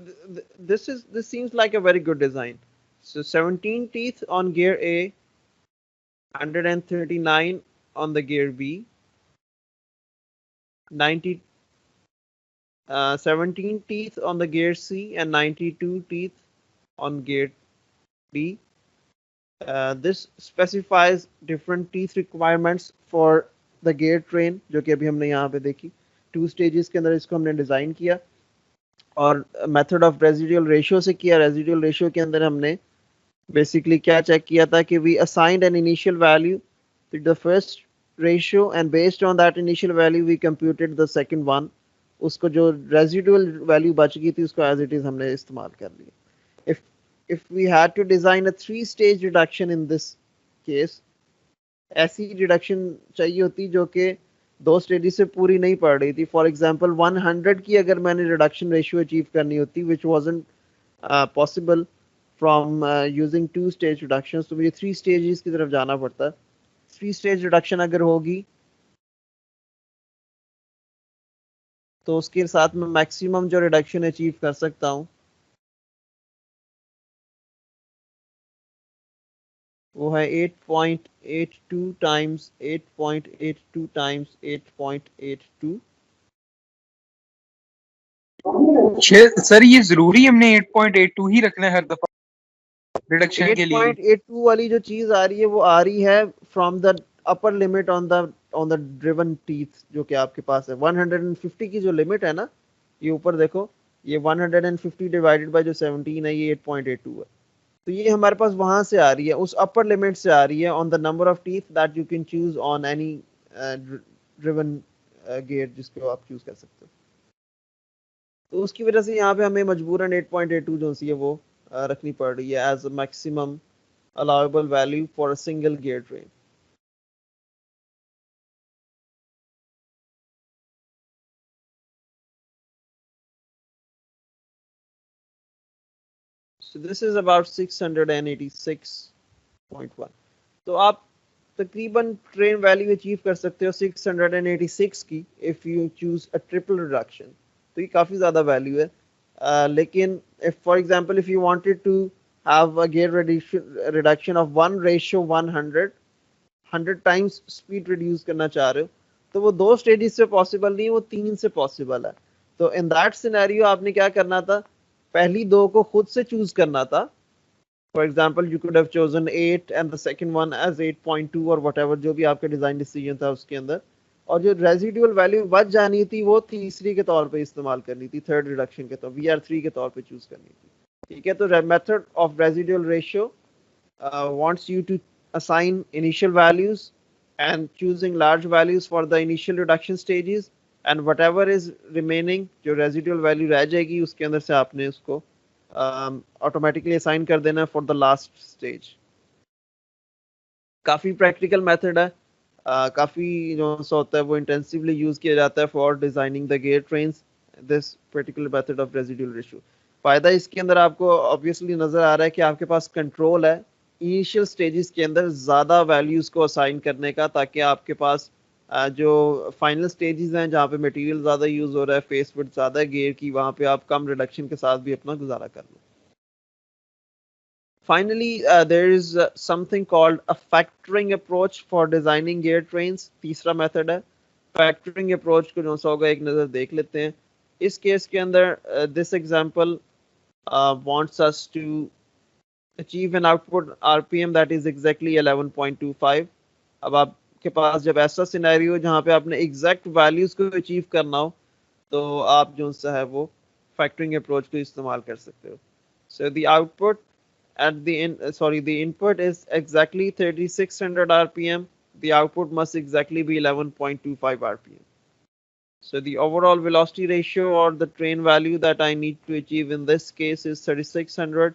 this seems like a very good design. So 17 teeth on gear A, 139 on the gear B, 17 teeth on the gear C, and 92 teeth on gear D. This specifies different teeth requirements for the gear train, जो कि अभी हमने यहाँ पे देखी. 2 stages के अंदर इसको हमने डिजाइन किया और मेथड ऑफ रेजिडुअल रेशियो से किया. रेजिडुअल रेशियो के अंदर हमने बेसिकली क्या चेक किया था कि we assigned an initial value to the first ratio and based on that initial value we computed the second one. उसको जो रेजिडुअल वैल्यू बच गई थी उसको एज इट इज हमने इस्तेमाल कर लिया. If we had to design a 3-stage reduction in this case, ऐसी रिडक्शन चाहिए होती जो कि 2 स्टेजेस से पूरी नहीं पड़ रही थी. फॉर एग्जांपल 100 की अगर मैंने रिडक्शन रेशियो अचीव करनी होती which wasn't possible from using 2-stage reduction, तो मुझे 3 स्टेजेस की तरफ जाना पड़ता. 3-stage रिडक्शन अगर होगी तो उसके साथ मैं मैक्सिमम जो रिडक्शन अचीव कर सकता हूँ वो है 8.82 टाइम्स 8.82 टाइम्स 8.82. सर ये जरूरी हमने 8.82 ही रखना है हर दफा रिडक्शन के लिए? 8.82 वाली जो चीज आ रही है वो आ रही है from the upper limit on the driven teeth जो कि आपके पास है. 150 की जो लिमिट है ना, ये ऊपर देखो, ये 150 डिवाइडेड बाय जो 17 है ये 8.82 है. तो ये हमारे पास वहां से आ रही है, उस अपर लिमिट से आ रही है on the number of teeth that you can choose on any driven gear जिसको आप चूज कर सकते हो. तो उसकी वजह से यहाँ पे हमें मजबूरन 8.82 जो सी है वो रखनी पड़ रही है as a maximum allowable value for a single gear train. So this is about 686.1. तो आप तकरीबन ट्रेन वैल्यू अचीव कर सकते हो 686 की if you choose a triple reduction. तो ये काफी ज्यादा वैल्यू है. लेकिन if for example if you wanted to have a gear reduction of 1:100 times speed reduce करना चाह रहे हो तो वो 2 स्टेजेस से पॉसिबल नहीं है, वो 3 से पॉसिबल है. तो इन दैट सिनेरियो आपने क्या करना था, पहली 2 को खुद से चूज करना था. For example, you could have chosen 8 and the second one as 8.2 or whatever, जो भी आपका डिजाइन डिसीजन था उसके अंदर. और जो रेजिडुअल वैल्यू बच जानी थी वो तीसरी के तौर पे इस्तेमाल करनी थी, थर्ड रिडक्शन के तौर VR3 के तौर पे चूज करनी थी. ठीक है, तो method of residual ratio wants you to assign initial values and choosing large values for the initial reduction stages, and whatever is remaining जो रेजिडुअल वैल्यू रह जाएगी उसके अंदर से आपने उसको ऑटोमेटिकली असाइन कर देना फॉर द लास्ट स्टेज. काफी प्रैक्टिकल मेथड है. काफी जो होता है वो इंटेंसिवली यूज किया जाता है for designing the gear trains, this particular method of residual ratio. फायदा इसके अंदर आपको ऑब्वियसली नजर आ रहा है कि आपके पास कंट्रोल है इनिशियल स्टेजेस के अंदर ज्यादा वैल्यूज को असाइन करने का, ताकि आपके पास जो फाइनल स्टेजेस हैं जहाँ पे मटेरियल ज्यादा यूज हो रहा है, फेस विड्थ ज्यादा है गियर की, वहां पे आप कम रिडक्शन के साथ भी अपना गुजारा कर लो. Finally, there is something called a factoring approach for designing gear trains. तीसरा मेथड है factoring approach को जो सा होगा एक नजर देख लेते हैं. इस केस के अंदर this example wants us to achieve an output RPM that is exactly 11.25. अब आपके पास जब ऐसा सिनेरियो जहाँ पे आपने एग्जैक्ट वैल्यूज को अचीव करना हो तो आप जो सा है वो फैक्टरिंग अप्रोच को इस्तेमाल कर सकते हो. So the output at the input is exactly 3600 rpm, the output must exactly be 11.25 rpm. So the overall velocity ratio or the train value that I need to achieve in this case is 3600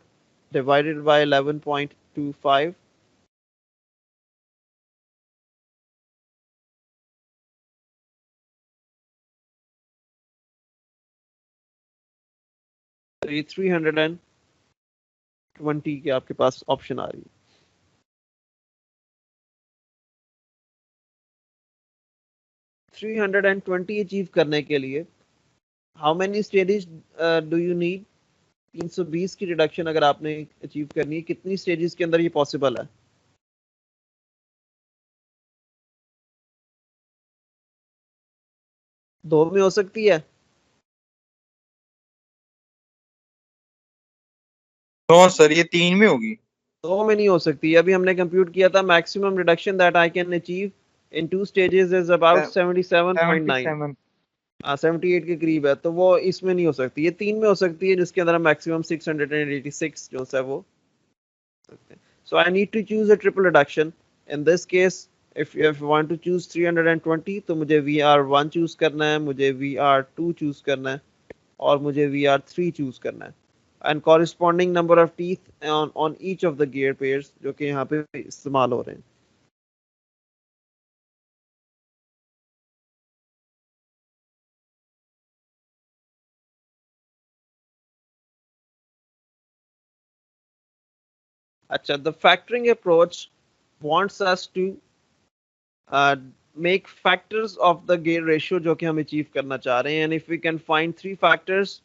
divided by 11.25. तो ये 320 के आपके पास option आ रही है. 320 achieve करने के लिए how many stages do you need? 320 की रिडक्शन अगर आपने अचीव करनी है, कितनी स्टेजेस के अंदर ये पॉसिबल है? दो में हो सकती है. नो सर, ये 3 में होगी. दो में नहीं हो सकती. अभी हमने कंप्यूट किया था maximum reduction that I can achieve in 2 stages is about 77.9. 78 के करीब है, तो वो इसमें नहीं हो सकती. ये 3 में हो सकती है जिसके अंदर हम मैक्सिमम 686 जो है वो सकते हैं. So I need to choose a triple reduction. In this case if you want to choose 320 तो मुझे VR1 चूज करना है, मुझे VR2 चूज करना है और मुझे VR3 चूज करना है, and corresponding number of teeth on each of the gear pairs जो कि यहाँ पे इस्तेमाल हो रहे हैं. अच्छा, the factoring approach wants us to make factors of the gear ratio जो कि हम अचीव करना चाह रहे हैं, and if we can find 3 factors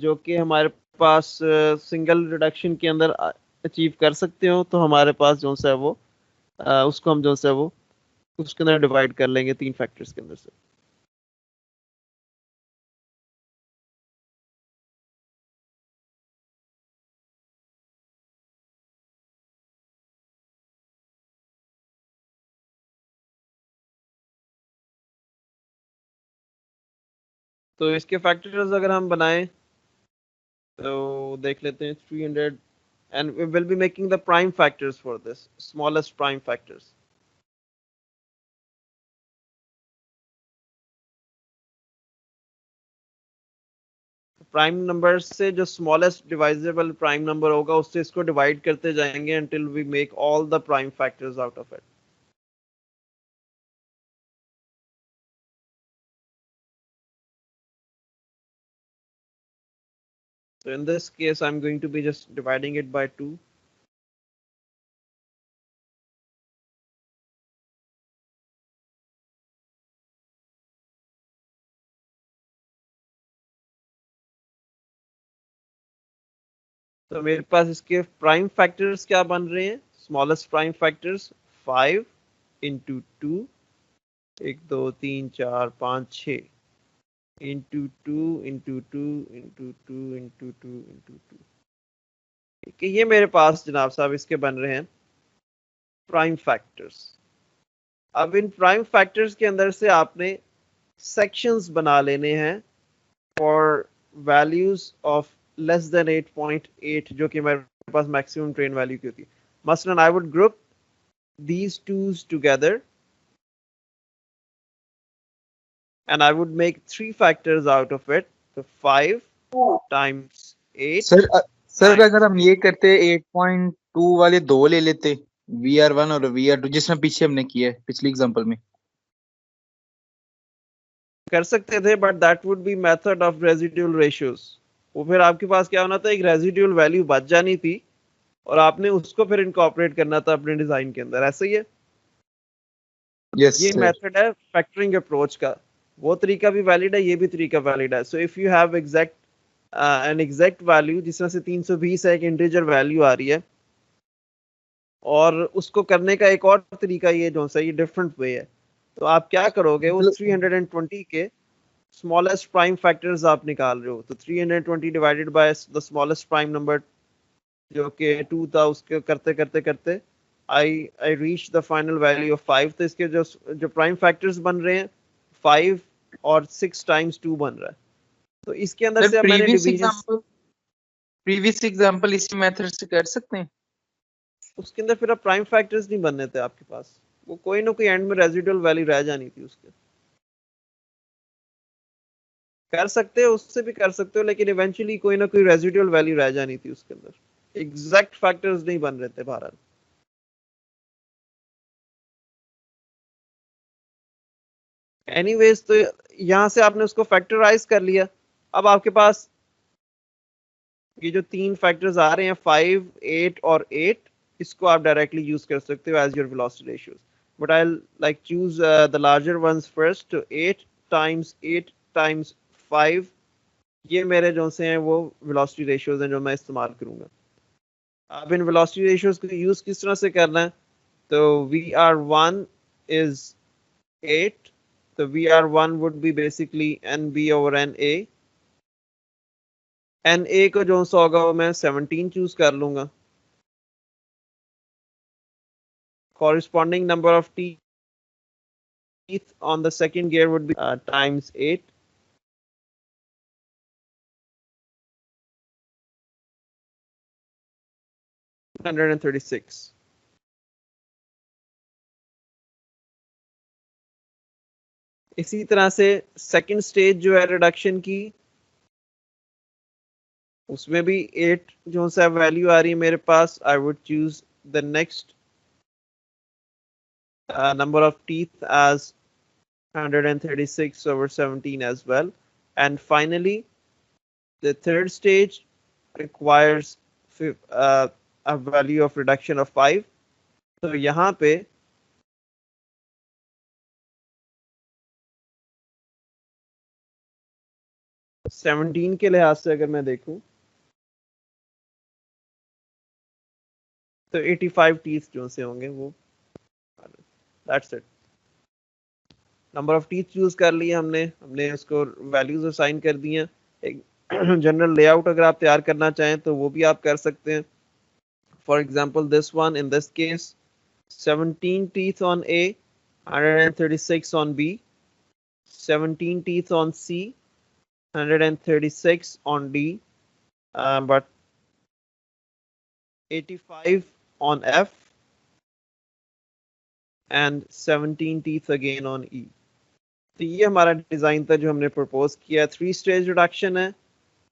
जो कि हमारे पास सिंगल रिडक्शन के अंदर अचीव कर सकते हो, तो हमारे पास जो है वो उसको हम जो है वो उसके अंदर डिवाइड कर लेंगे 3 फैक्टर्स के अंदर से. तो इसके फैक्टर्स अगर हम बनाएं तो देख लेते हैं 300, and we will be making the prime factors for this, smallest prime factors. Prime number से जो स्मॉलेस्ट डिवाइजेबल प्राइम नंबर होगा उससे इसको डिवाइड करते जाएंगे until we make all the prime factors out of it. So in this case, I'm going to be just dividing it by 2. तो मेरे पास इसके प्राइम फैक्टर्स क्या बन रहे हैं? Smallest prime factors 5 into 2, 1 2 3 4 5 6 into 2 into 2 into 2 into 2 into 2। ठीक है, ये मेरे पास जनाब साहब इसके बन रहे हैं प्राइम फैक्टर्स। अब इन प्राइम फैक्टर्स के अंदर से आपने सेक्शंस बना लेने हैं for values of less than 8.8, जो कि मेरे पास मैक्सिमम ट्रेन वैल्यू की होती है। मसलन I would group these twos together and I would make 3 factors out of it. So 5 times 8. Sir अगर हम ये करते 8.2 वाले दो ले लेते VR1 और VR2 जिसमें पीछे हमने किया है पिछली एग्जांपल में, कर सकते थे, but that would be method of residual ratios. वो फिर आपके पास क्या होना था, एक रेजिड्यूल वैल्यू बच जानी थी और आपने उसको फिर इनकॉर्पोरेट करना था अपने डिजाइन के अंदर। ऐसे ही है। yes, ये मेथड है फैक्टरिंग अप्रोच का। वो तरीका भी वैलिड है, ये भी तरीका वैलिड है। So if you have an exact value, जिस तरह से 320 है, एक इंटीजर वैल्यू आ रही है, और उसको करने का एक और तरीका ये जो सा ये डिफरेंट वे है। तो आप क्या करोगे, उस 320 के स्मॉलेस्ट प्राइम फैक्टर्स आप निकाल रहे हो। तो 320 divided by the smallest prime number जो कि 2 था, उसके करते करते करते I reach the final value of 5। तो इसके जो प्राइम फैक्टर्स बन रहे हैं 5 और 6 टाइम्स 2 बन रहा है। तो इसके अंदर से अब मैंने डिवीजन, प्रीवियस एग्जांपल इसी मेथड से कर सकते हैं। उसके अंदर फिर अब प्राइम फैक्टर्स नहीं बनने थे आपके पास, वो कोई ना कोई एंड में रेजिडुअल वैल्यू रह जानी थी उसके। कर सकते हो, उससे भी कर सकते हो, लेकिन इवेंचुअली कोई ना कोई रेजिडुअल वैल्यू रह जानी थी उसके अंदर। एग्जैक्ट फैक्टर्स नहीं बन रहे थे बहरहाल। एनीवेज, तो यहां से आपने उसको फैक्टराइज कर लिया। अब आपके पास ये जो 3 फैक्टर्स आ रहे हैं 5, 8 और 8, इसको आप डायरेक्टली यूज कर सकते हो as your velocity ratios. But I like choose the larger ones first. तो 8 टाइम्स 5, ये मेरे जो से हैं वो वेलोसिटी रेशियोज हैं जो मैं इस्तेमाल करूंगा। अब इन वेलोसिटी रेशियोज को यूज किस तरह से करना है? तो VR1 is 8, तो VR1 would be basically NB over NA। NA को जो सा होगा वो मैं 17 चूज कर लूंगा। Corresponding number of teeth on the second gear would be times 8। $136। इसी तरह से सेकंड स्टेज जो है रिडक्शन की, उसमें भी 8 जो सा वैल्यू आ रही है मेरे पास। I would choose the next number of teeth as 136 over 17 as well। And finally, the third stage requires a value of reduction of 5। तो यहाँ पे सेवनटीन के लिहाज से अगर मैं देखूं तो 85 टीथ जो से होंगे वो। That's it. Number of teeth choose कर लिए हमने उसको वैल्यूज असाइन कर दी हैं। एक जनरल लेआउट अगर आप तैयार करना चाहें तो वो भी आप कर सकते हैं। For example this one, in this case 17 teeth on A, 136 on B, 17 teeth on C, 136 on D, but 85 on F, and 17 teeth again on E। तो ये हमारा डिजाइन था जो हमने प्रपोज किया। 3 स्टेज रिडक्शन है,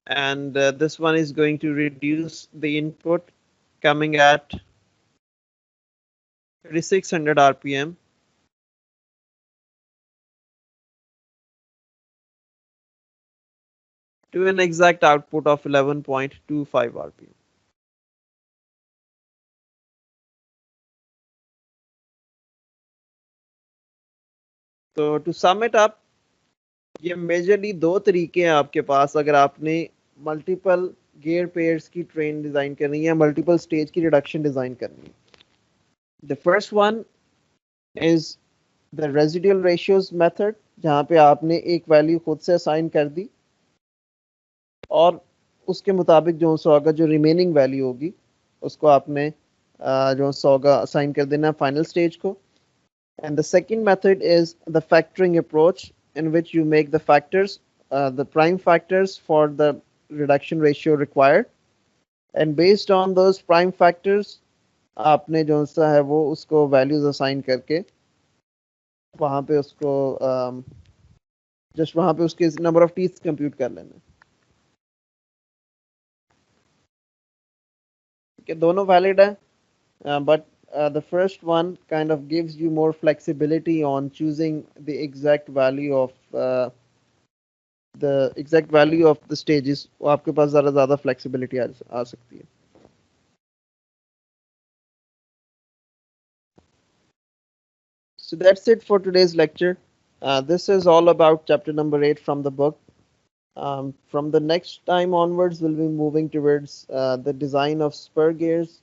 and this one is going to reduce the input coming at 3600 RPM, to an exact output of 11.25 RPM. तो to sum it up, ये मेजरली दो तरीके हैं आपके पास अगर आपने मल्टीपल गियर पेयर्स की ट्रेन डिजाइन करनी है, मल्टीपल स्टेज की रिडक्शन डिजाइन करनी है. The first one is the residual ratios method, जहां पे आपने एक वैल्यू खुद से असाइन कर दी और उसके मुताबिक जो सौ होगा, जो रिमेनिंग वैल्यू होगी उसको आपने जो सौ होगा असाइन कर देना फाइनल स्टेज को. And the second method is the factoring approach, in which you make the factors, the prime factors for the reduction ratio required, and based on those prime factors, आपने जो सा है वो उसको values assign करके वहाँ पे उसको just वहाँ पे उसके number of teeth compute कर लेना. कि दोनों valid है, but the first one kind of gives you more flexibility on choosing the exact value of the stages. वो आपके पास ज़्यादा flexibility आ सकती है. So that's it for today's lecture. This is all about chapter number 8 from the book. From the next time onwards, we'll be moving towards the design of spur gears.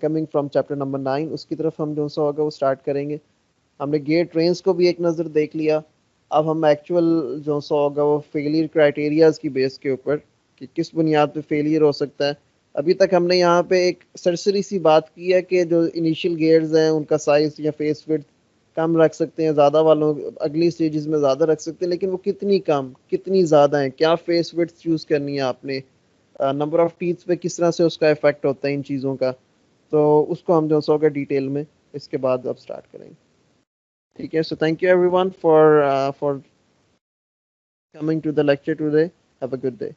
Coming from chapter number 9, उसकी तरफ हम जो सा होगा वो start करेंगे. हमने gear trains को भी एक नज़र देख लिया. अब हम एक्चुअल जो सा होगा वो फेलियर क्राइटेरियाज की बेस के ऊपर कि किस बुनियाद पे फेलियर हो सकता है. अभी तक हमने यहाँ पे एक सरसरी सी बात की है कि जो इनिशियल गियर्स हैं उनका साइज या फेस विड्थ कम रख सकते हैं, ज़्यादा वालों अगली स्टेजेस में ज़्यादा रख सकते हैं, लेकिन वो कितनी कम कितनी ज़्यादा है, क्या फेस विड्थ चूज़ करनी है आपने, नंबर ऑफ टीथ्स पे किस तरह से उसका इफेक्ट होता है इन चीज़ों का. तो उसको हम जो होगा डिटेल में इसके बाद अब स्टार्ट करेंगे. ठीक है. So thank you everyone for coming to the lecture today. Have a good day.